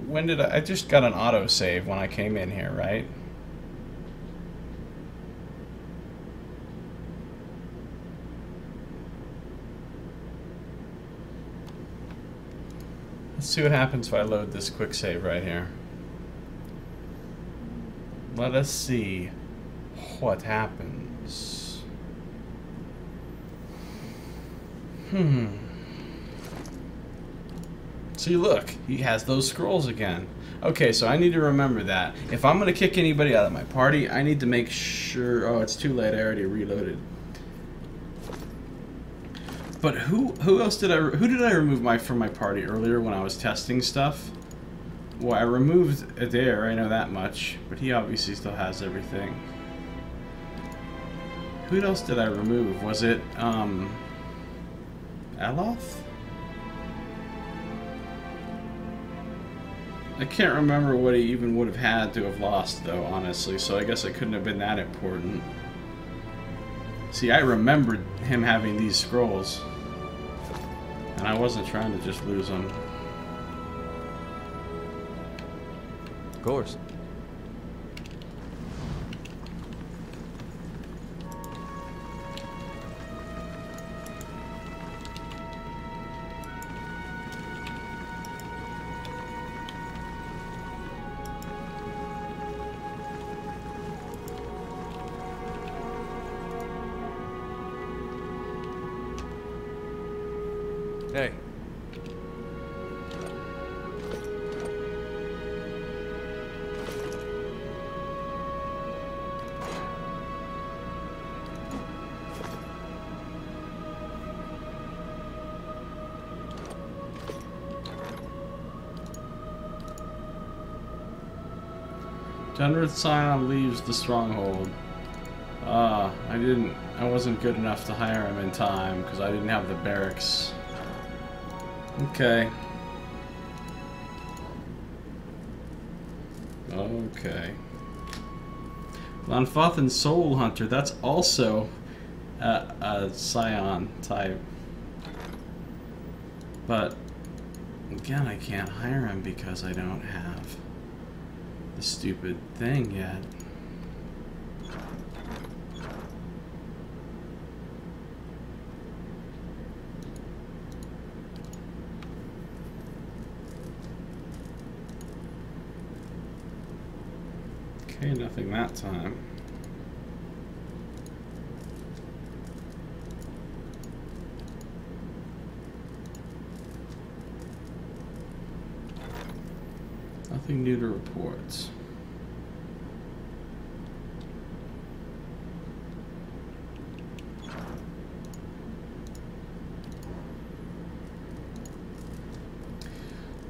When did I just got an autosave when I came in here, right? Let's see what happens if I load this quick save right here. Let us see what happens. See, look, he has those scrolls again. Okay, so I need to remember that. If I'm going to kick anybody out of my party, I need to make sure... Oh, it's too late. I already reloaded. But who else did who did I remove from my party earlier when I was testing stuff? Well, I removed Adair, I know that much, but he obviously still has everything. Who else did I remove? Was it, Aloth? I can't remember what he even would have had to have lost, though, honestly, so I guess it couldn't have been that important. See, I remembered him having these scrolls, and I wasn't trying to just lose them. Of course. Hey. Dunrith Scion leaves the stronghold. I wasn't good enough to hire him in time because I didn't have the barracks. Okay. Okay. Lanfathan Soul Hunter, that's also a Scion type. But, again, I can't hire him because I don't have the stupid thing yet. Okay, nothing that time. Nothing new to report.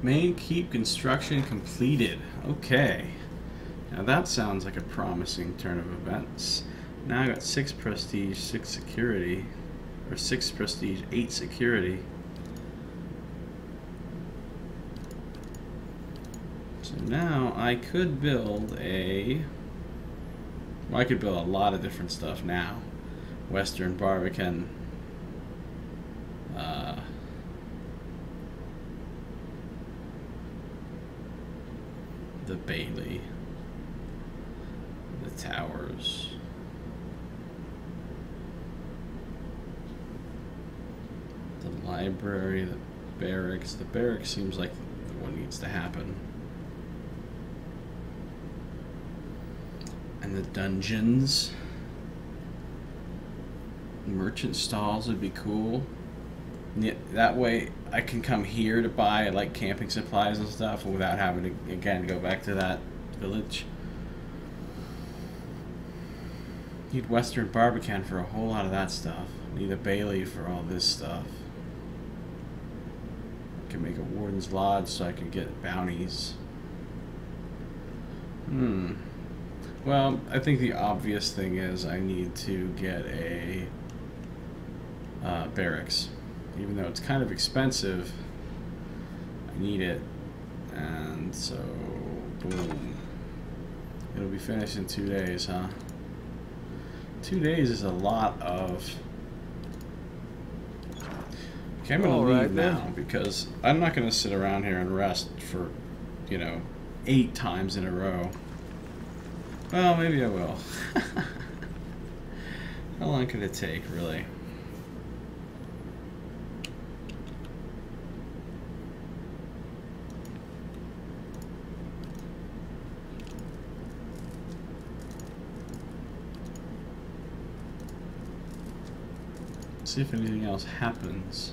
Main keep construction completed. Okay. Now that sounds like a promising turn of events. Now I got 6 prestige, 6 security. Or 6 prestige, 8 security. So now I could build a... Well, I could build a lot of different stuff now. Western Barbican. The Bailey. The towers. The library, the barracks. The barracks seems like what needs to happen. And the dungeons. Merchant stalls would be cool. Yeah, that way I can come here to buy like camping supplies and stuff without having to again go back to that village. Need Western Barbican for a whole lot of that stuff. Need a Bailey for all this stuff. Can make a Warden's Lodge so I can get bounties. Well, I think the obvious thing is I need to get a barracks. Even though it's kind of expensive, I need it. And so, boom. It'll be finished in 2 days, huh? 2 days is a lot of... Okay, I'm going to leave now because I'm not going to sit around here and rest for, you know, 8 times in a row. Well, maybe I will. How long could it take, really? See if anything else happens.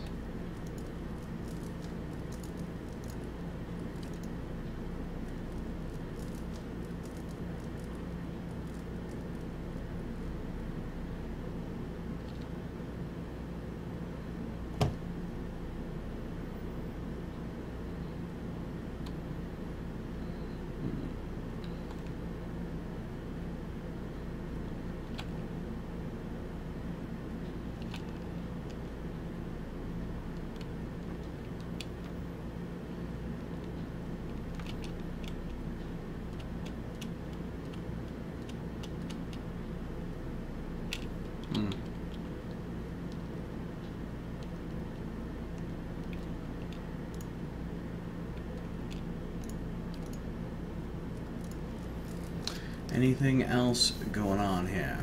Anything else going on here?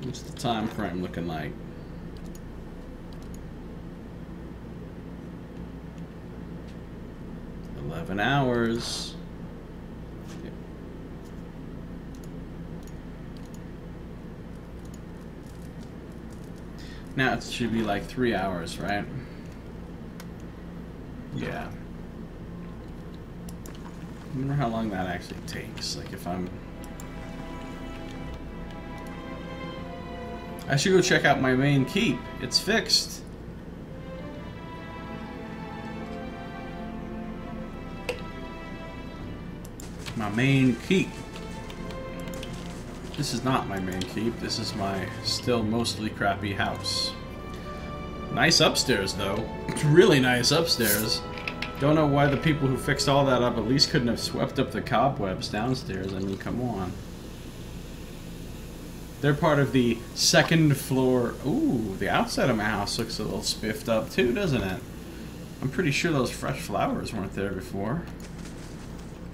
What's the time frame looking like? $11 hours. Now it should be like 3 hours, right? Yeah. I wonder how long that actually takes. Like if I'm... I should go check out my main keep. It's fixed. My main keep. This is not my main keep. This is my still mostly crappy house. Nice upstairs, though. It's really nice upstairs. Don't know why the people who fixed all that up at least couldn't have swept up the cobwebs downstairs. I mean, come on. They're part of the second floor. Ooh, the outside of my house looks a little spiffed up too, doesn't it? I'm pretty sure those fresh flowers weren't there before.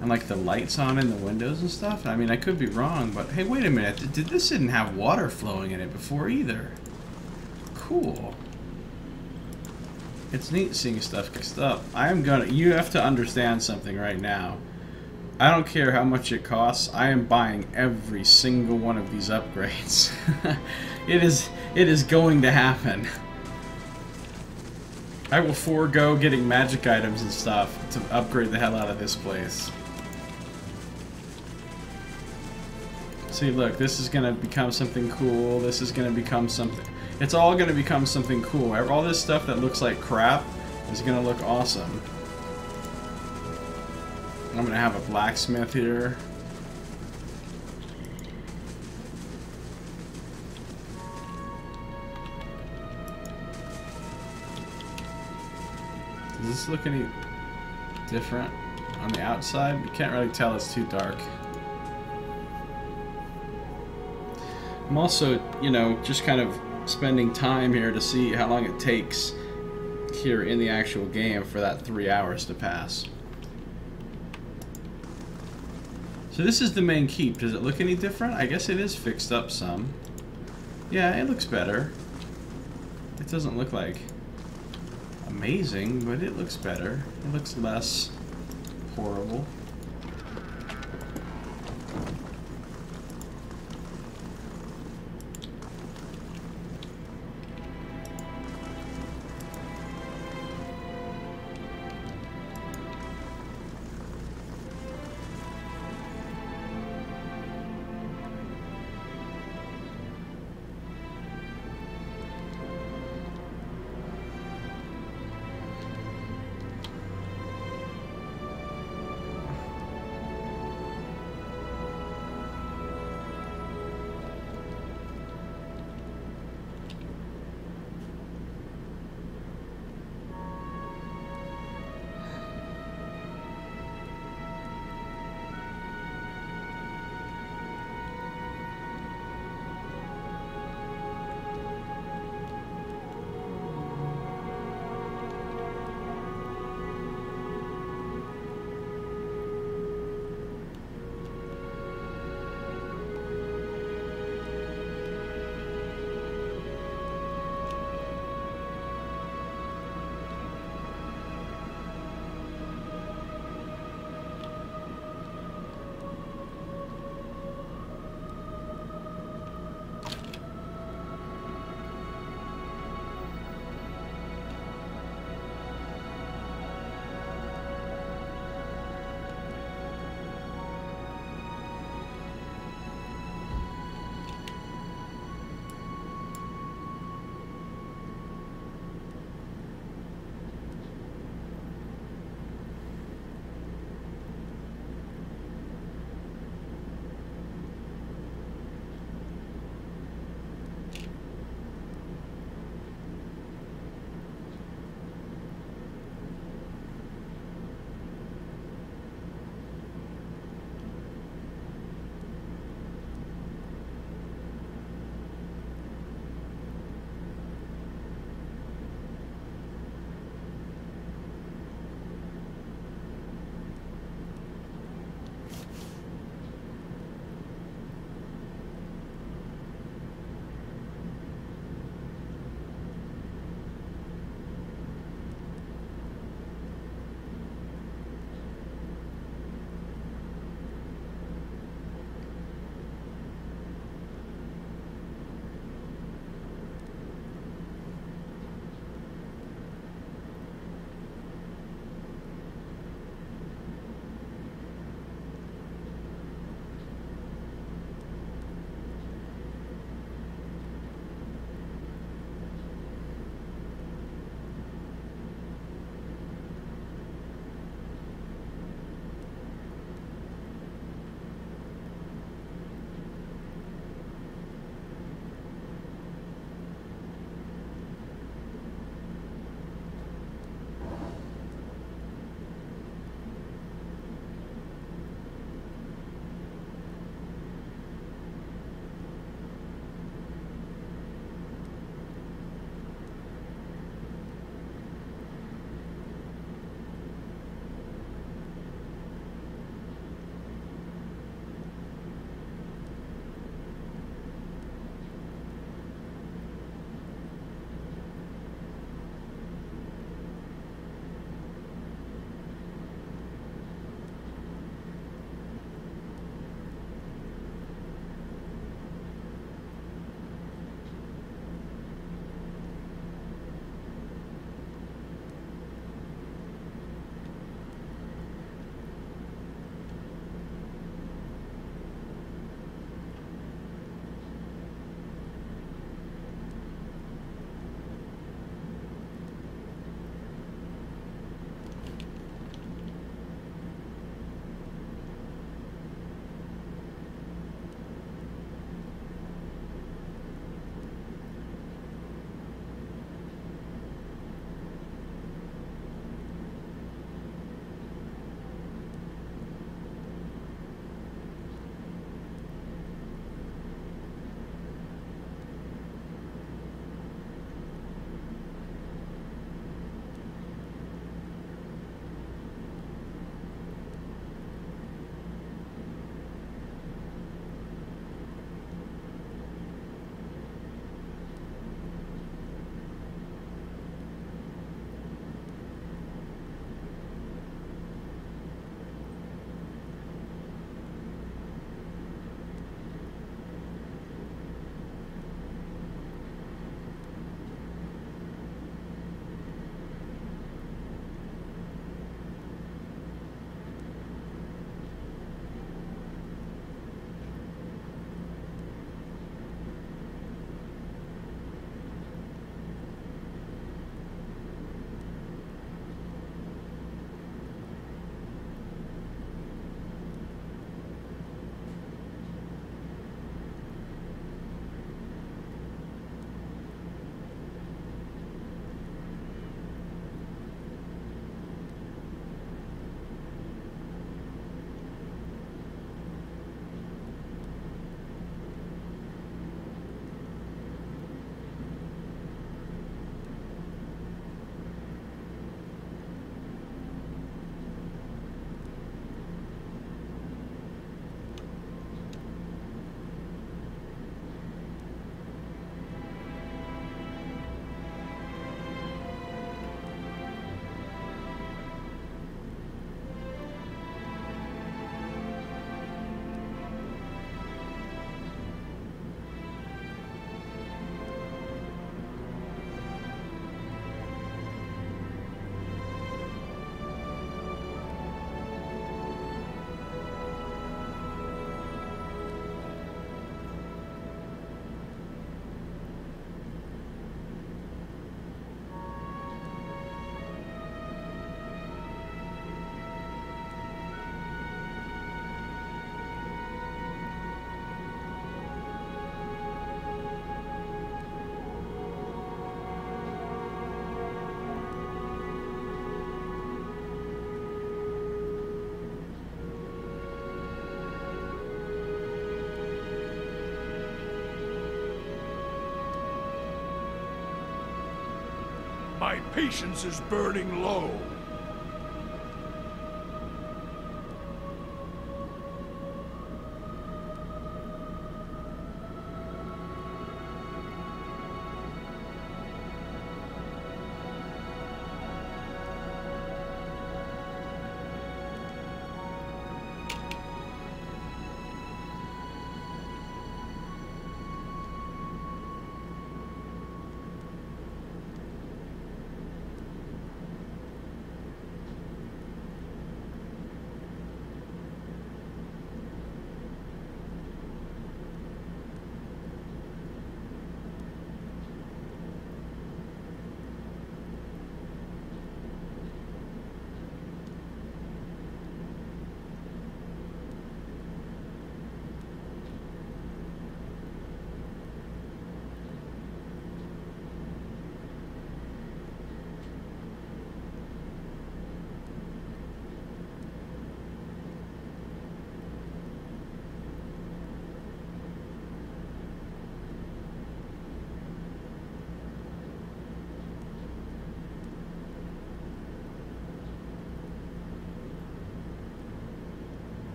And like the lights on in the windows and stuff. I mean, I could be wrong, but hey, wait a minute. This didn't have water flowing in it before either. Cool. It's neat seeing stuff fixed up. You have to understand something right now. I don't care how much it costs. I am buying every single one of these upgrades. It is going to happen. I will forego getting magic items and stuff to upgrade the hell out of this place. See, look, this is gonna become something cool. This is gonna become something. It's all gonna become something cool. All this stuff that looks like crap is gonna look awesome. I'm gonna have a blacksmith here. Does this look any different on the outside? You can't really tell, it's too dark. I'm also, you know, just kind of spending time here to see how long it takes here in the actual game for that 3 hours to pass. So this is the main keep. Does it look any different? I guess it is fixed up some. Yeah, it looks better. It doesn't look like amazing, but it looks better. It looks less horrible. My patience is burning low.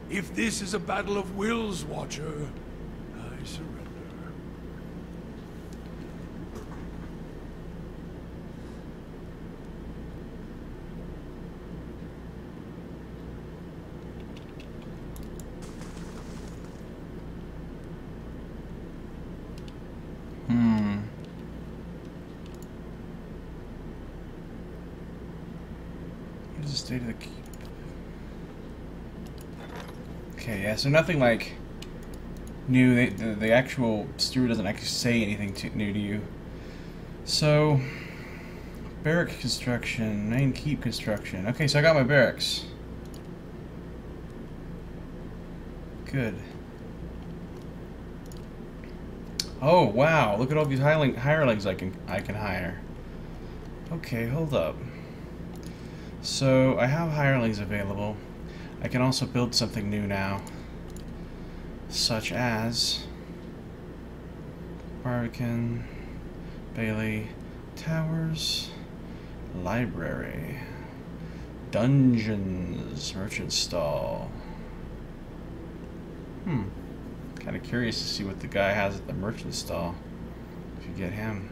If this is a battle of wills, Watcher, I surrender. What is the state of the keep? Okay, yeah, so nothing like new. The actual steward doesn't actually say anything new to you. So, barrack construction, main keep construction. Okay, so I got my barracks. Good. Oh wow! Look at all these hirelings I can hire. Okay, hold up. So I have hirelings available. I can also build something new now, such as Barbican, Bailey, Towers, Library, Dungeons, Merchant Stall. Kind of curious to see what the guy has at the Merchant Stall, if you get him.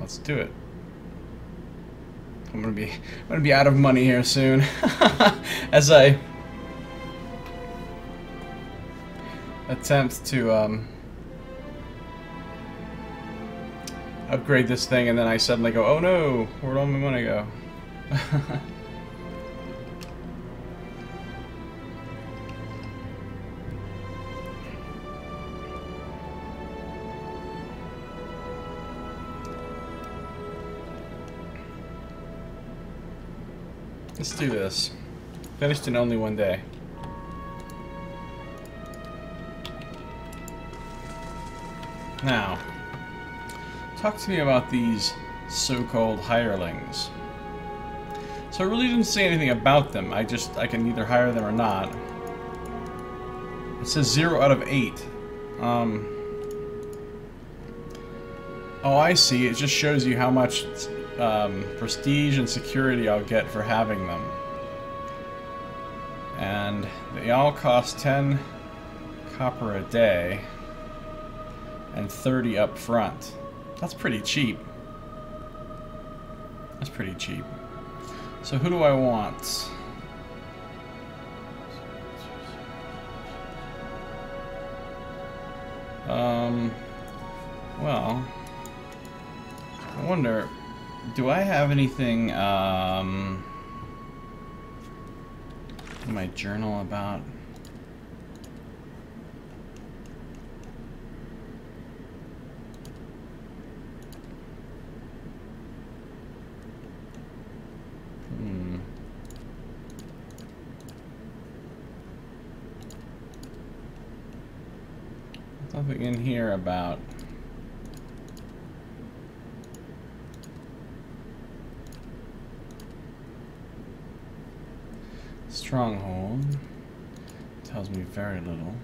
Let's do it. I'm gonna be out of money here soon. as I attempt to upgrade this thing, and then I suddenly go, oh no, where'd all my money go? Let's do this. Finished in only one day. Now, talk to me about these so-called hirelings. So I really didn't say anything about them. I can either hire them or not. It says 0 out of 8. Oh, I see. It just shows you how much prestige and security I'll get for having them. And they all cost 10 copper a day and 30 up front. That's pretty cheap. That's pretty cheap. So who do I want? Well, I wonder, do I have anything in my journal about? Nothing in here about stronghold. Tells me very little.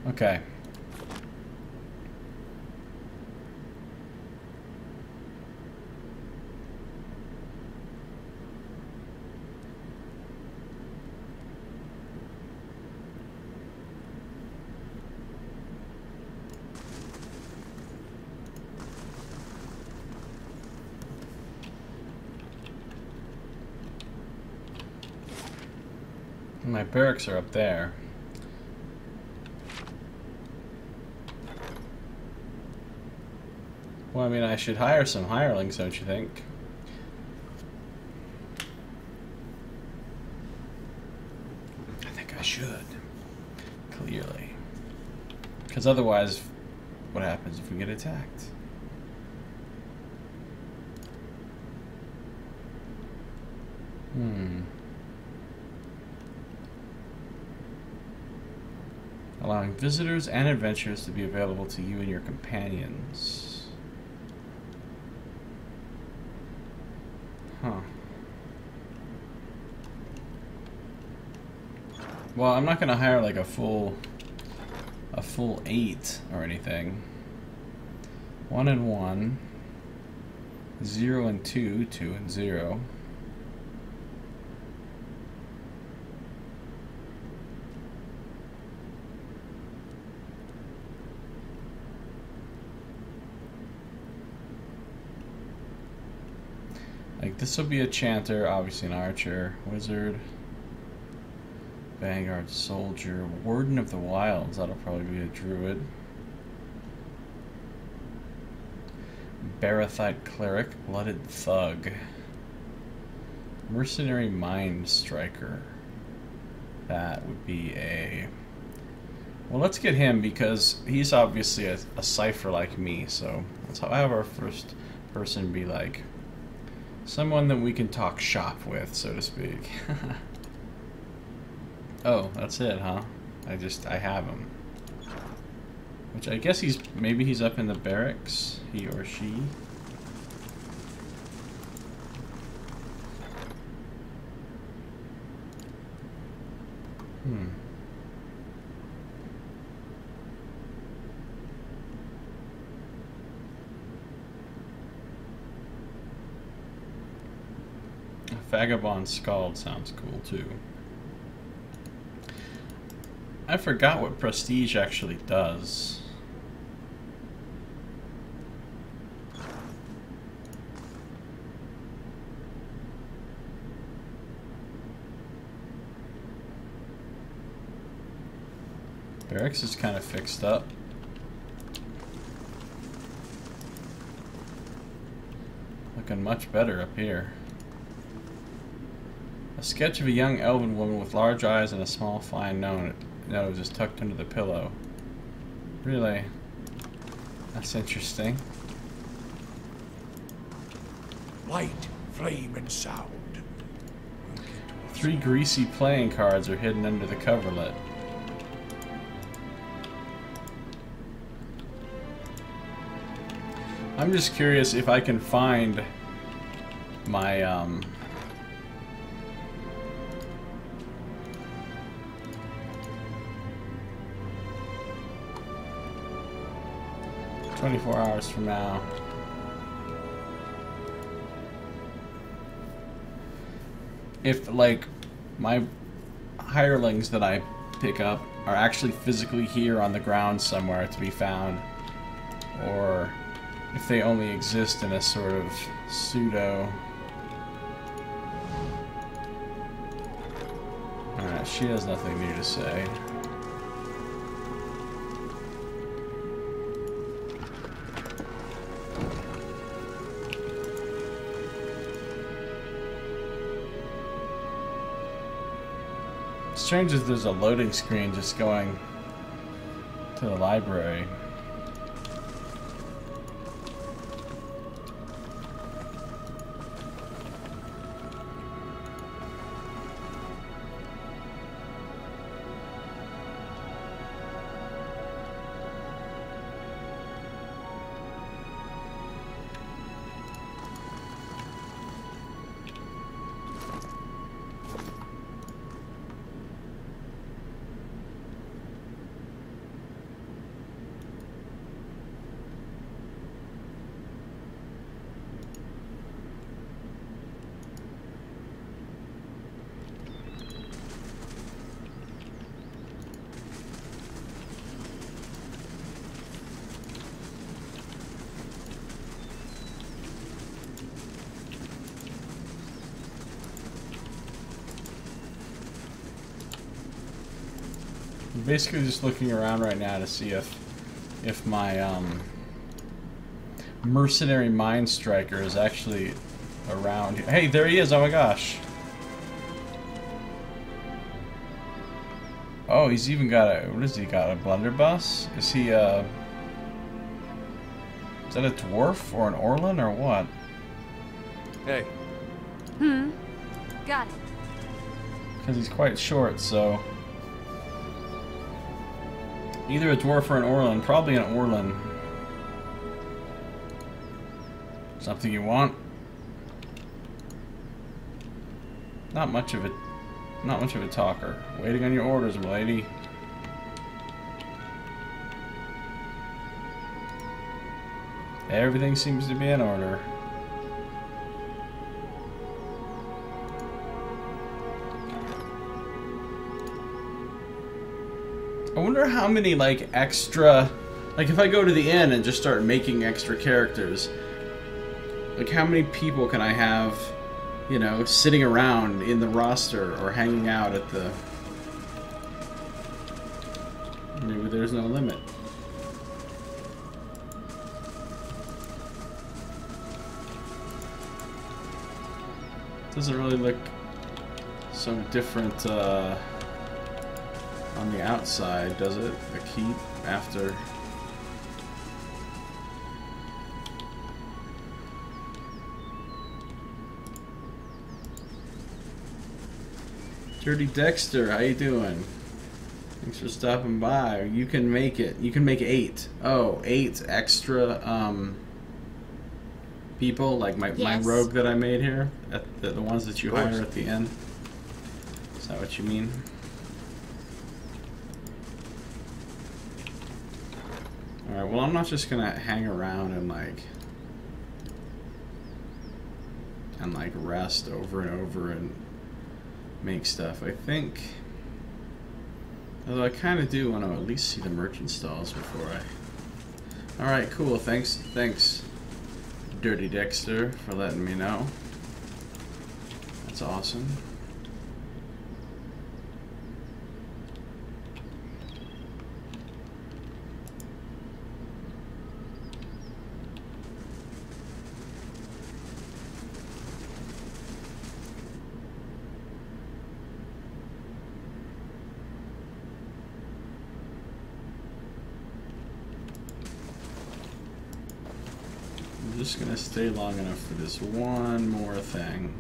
Okay. My barracks are up there. Well, I mean, I should hire some hirelings, don't you think? I think I should. Clearly. Because otherwise, what happens if we get attacked? Allowing visitors and adventurers to be available to you and your companions. Huh. Well, I'm not gonna hire like a full 8 or anything. 1 and 1. 0 and 2. 2 and 0. Like, this will be a chanter, obviously an archer, wizard, vanguard, soldier, warden of the wilds, that'll probably be a druid, Barathite cleric, blooded thug, mercenary mind striker, that would be a... Well, let's get him because he's obviously a cipher like me, so let's have our first person be like someone that we can talk shop with, so to speak. Oh, that's it, huh? I have him. Which I guess maybe he's up in the barracks, he or she. Vagabond Scald sounds cool too. I forgot what prestige actually does. Barracks is kind of fixed up. Looking much better up here. A sketch of a young elven woman with large eyes and a small fine nose is tucked under the pillow. Really? That's interesting. Light, flame, and sound. 3 greasy playing cards are hidden under the coverlet. I'm just curious if I can find my 24 hours from now. If, like, my hirelings that I pick up are actually physically here on the ground somewhere to be found, or if they only exist in a sort of pseudo... Alright, she has nothing new to say. Strange that there's a loading screen just going to the library. I'm basically just looking around right now to see if my mercenary mind striker is actually around here. Hey, there he is! Oh my gosh! Oh, he's even got a... What has he got? A blunderbuss? Is he is that a dwarf or an Orlin or what? Hey. Got it. Because he's quite short, so... Either a dwarf or an Orlin. Probably an Orlin. Something you want? Not much of a talker. Waiting on your orders, milady. Everything seems to be in order. I wonder how many, like, extra... Like, if I go to the inn and just start making extra characters, like, how many people can I have, you know, sitting around in the roster or hanging out at the... Maybe there's no limit. Doesn't really look so different, on the outside, does it? A keep after... Dirty Dexter, how you doing? Thanks for stopping by. You can make it. You can make 8. Oh, 8 extra, people, like my rogue that I made here? At the ones that you hire at the end? Is that what you mean? Alright, well, I'm not just gonna hang around and rest over and over and make stuff. I think, although I kind of do want to at least see the merchant stalls before I... Alright, cool. Thanks, Dirty Dexter, for letting me know. That's awesome. just gonna stay long enough for this one more thing.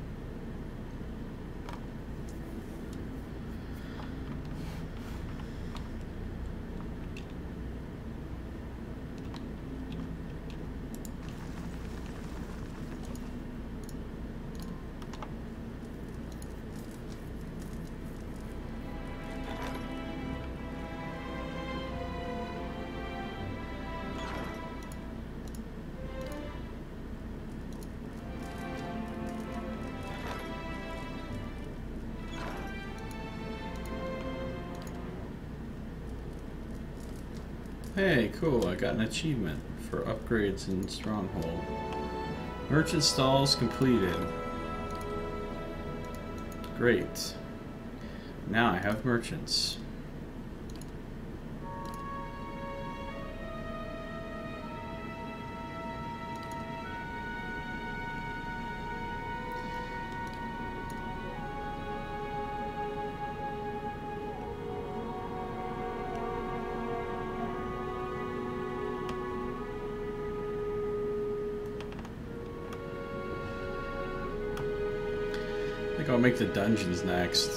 Hey, cool, I got an achievement for upgrades in Stronghold. Merchant stalls completed. Great. Now I have merchants. I think I'll make the dungeons next.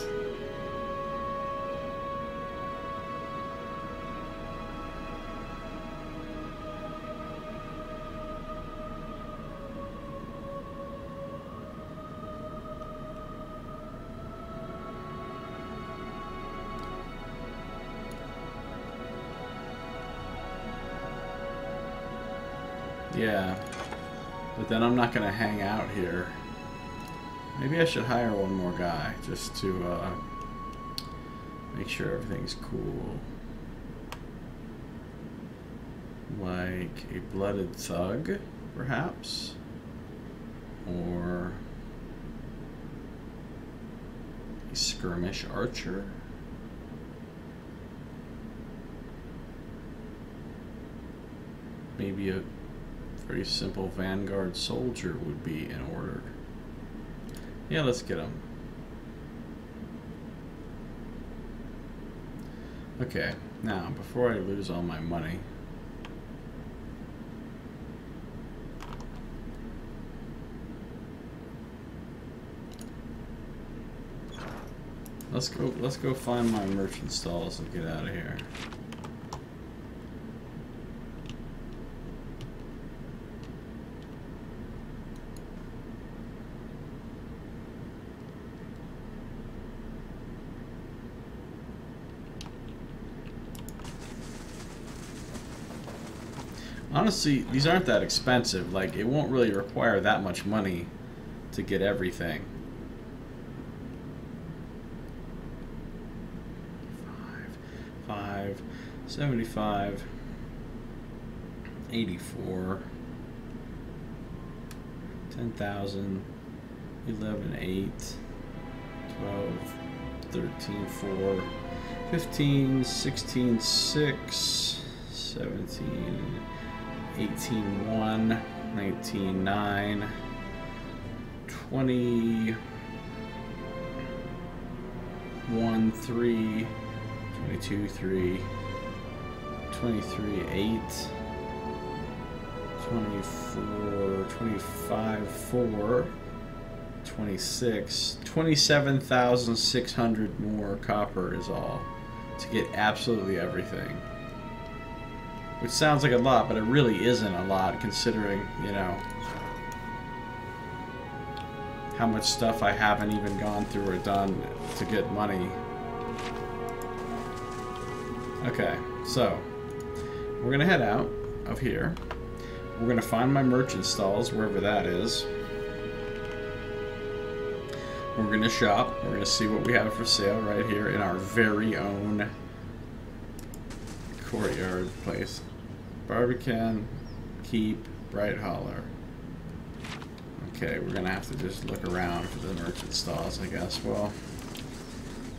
Yeah, but then I'm not gonna hang out here. Maybe I should hire one more guy just to make sure everything's cool. Like a blooded thug, perhaps? Or a skirmish archer? Maybe a very simple vanguard soldier would be in order. Yeah, let's get him. Okay, now, before I lose all my money, let's go find my merchant stalls and get out of here. Honestly, these aren't that expensive. Like, it won't really require that much money to get everything. 5, 75, 84, 10,000, 11, 8, 12, 13, 4, 15, 16, 6, 17, 18, 1, 19, 9, 21, 3, 22, 3, 23, 8, 24, 25, 4, 26, 27,600 more copper is all to get absolutely everything. Which sounds like a lot, but it really isn't a lot considering, you know, how much stuff I haven't even gone through or done to get money. Okay, so we're gonna head out of here. We're gonna find my merchant stalls, wherever that is. We're gonna shop. We're gonna see what we have for sale right here in our very own courtyard place. Barbican, Keep, Bright Holler. Okay, we're gonna have to just look around for the merchant stalls, I guess. Well,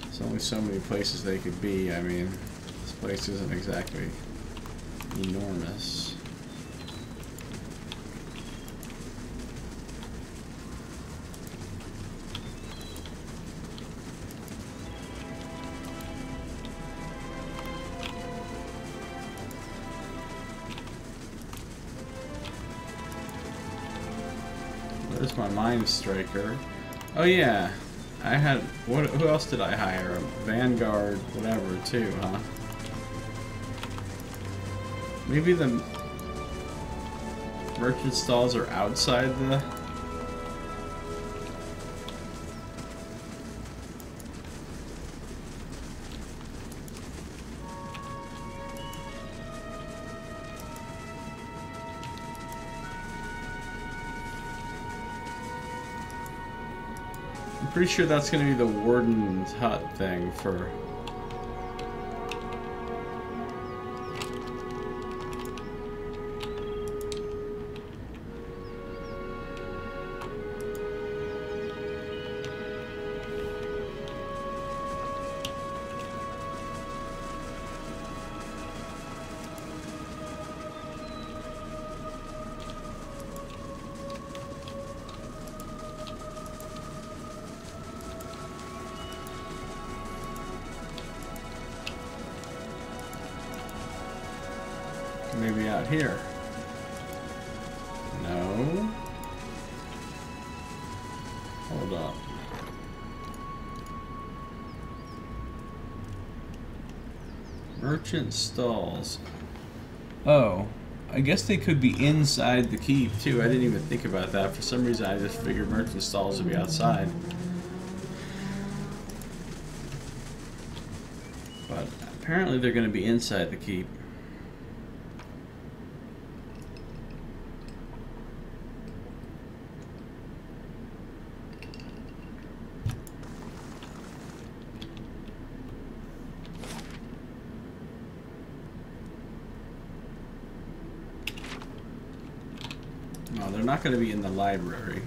there's only so many places they could be. I mean, this place isn't exactly enormous. off my Mind Striker. Oh yeah, I had... who else did I hire? A Vanguard, whatever, too, huh? Maybe the merchant stalls are outside the... I'm pretty sure that's going to be the Warden's hut thing for... Maybe out here. No. Hold up. Merchant stalls. Oh, I guess they could be inside the keep too. I didn't even think about that. For some reason I just figured merchant stalls would be outside. But apparently they're going to be inside the keep. No, they're not going to be in the library.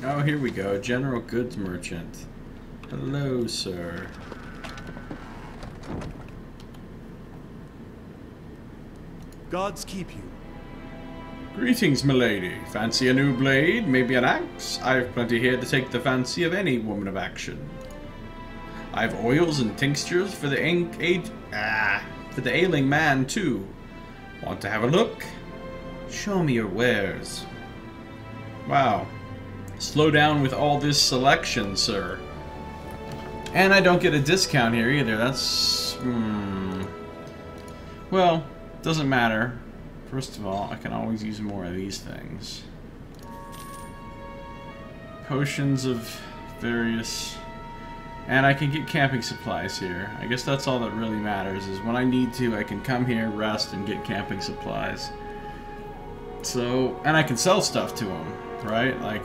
Oh, here we go. General Goods Merchant. Hello, sir. Gods keep you. Greetings, milady. Fancy a new blade? Maybe an axe? I've plenty here to take the fancy of any woman of action. I've oils and tinctures for the for the ailing man, too. Want to have a look? Show me your wares. Wow. Slow down with all this selection, sir. And I don't get a discount here either. That's... Well, doesn't matter. First of all, I can always use more of these things. Potions of various... And I can get camping supplies here. I guess that's all that really matters, is when I need to, I can come here, rest, and get camping supplies. So, and I can sell stuff to them, right? Like...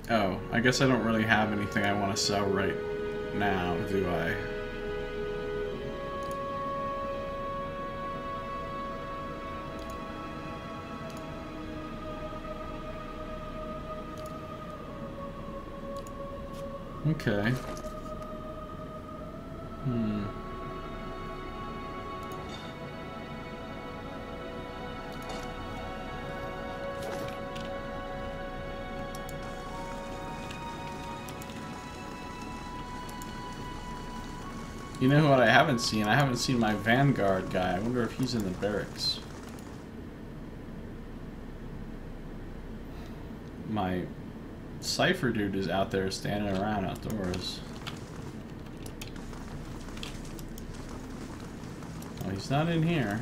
Oh, I guess I don't really have anything I want to sell right now, do I? Okay. You know what I haven't seen? I haven't seen my Vanguard guy. I wonder if he's in the barracks. My Cipher dude is out there standing around outdoors. Well, he's not in here.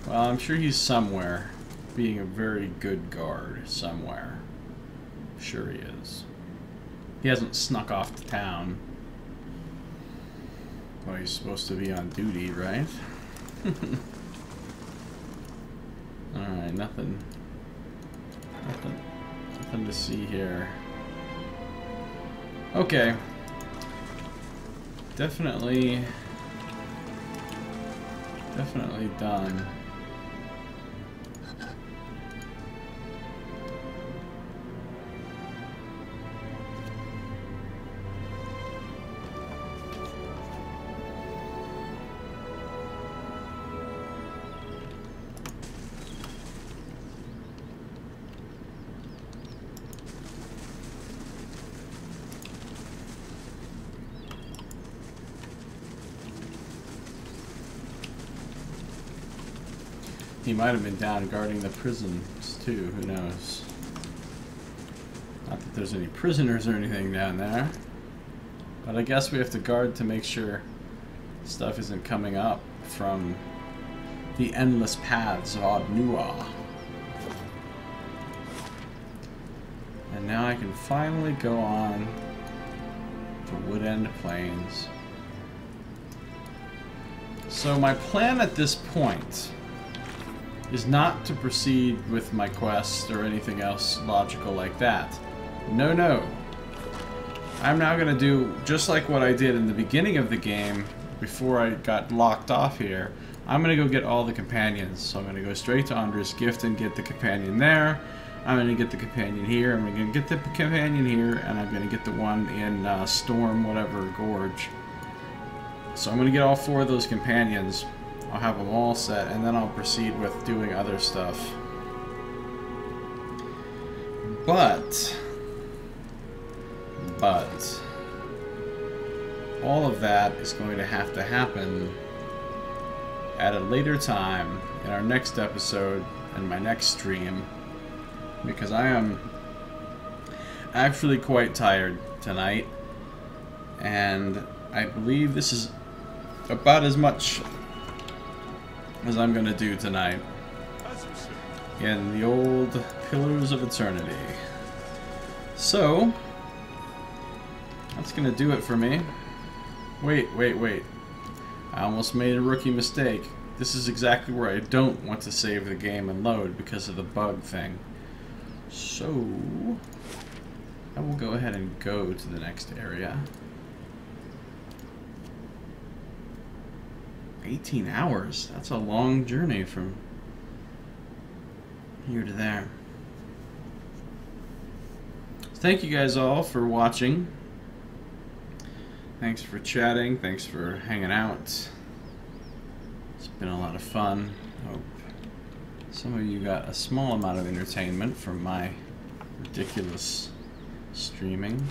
Well, I'm sure he's somewhere, being a very good guard somewhere. Sure he is. He hasn't snuck off to town. Well, he's supposed to be on duty, right? Alright, nothing to see here. Okay. Definitely done. He might have been down guarding the prisons too, who knows. Not that there's any prisoners or anything down there. But I guess we have to guard to make sure stuff isn't coming up from the endless paths of Odd Nua. And now I can finally go on to Woodend Plains. So my plan at this point is not to proceed with my quest or anything else logical like that. No, no. I'm now going to do just like what I did in the beginning of the game before I got locked off here. I'm going to go get all the companions. So I'm going to go straight to Andra's Gift and get the companion there. I'm going to get the companion here. I'm going to get the companion here. And I'm going to get the one in Storm whatever Gorge. So I'm going to get all 4 of those companions. I'll have them all set, and then I'll proceed with doing other stuff. But all of that is going to have to happen at a later time in our next episode and my next stream, because I am actually quite tired tonight, and I believe this is about as much as I'm going to do tonight in the old Pillars of Eternity. So, that's going to do it for me. Wait. I almost made a rookie mistake. This is exactly where I don't want to save the game and load because of the bug thing. So, I will go ahead and go to the next area. 18 hours. That's a long journey from here to there. Thank you guys all for watching. Thanks for chatting. Thanks for hanging out. It's been a lot of fun. Hope some of you got a small amount of entertainment from my ridiculous streaming.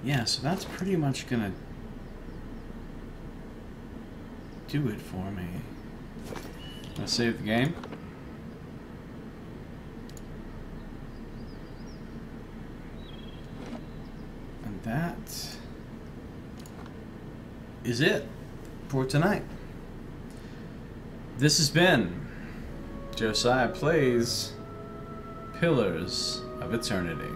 Yeah, so that's pretty much gonna do it for me. I'm gonna save the game. And that is it for tonight. This has been Josiah Plays Pillars of Eternity.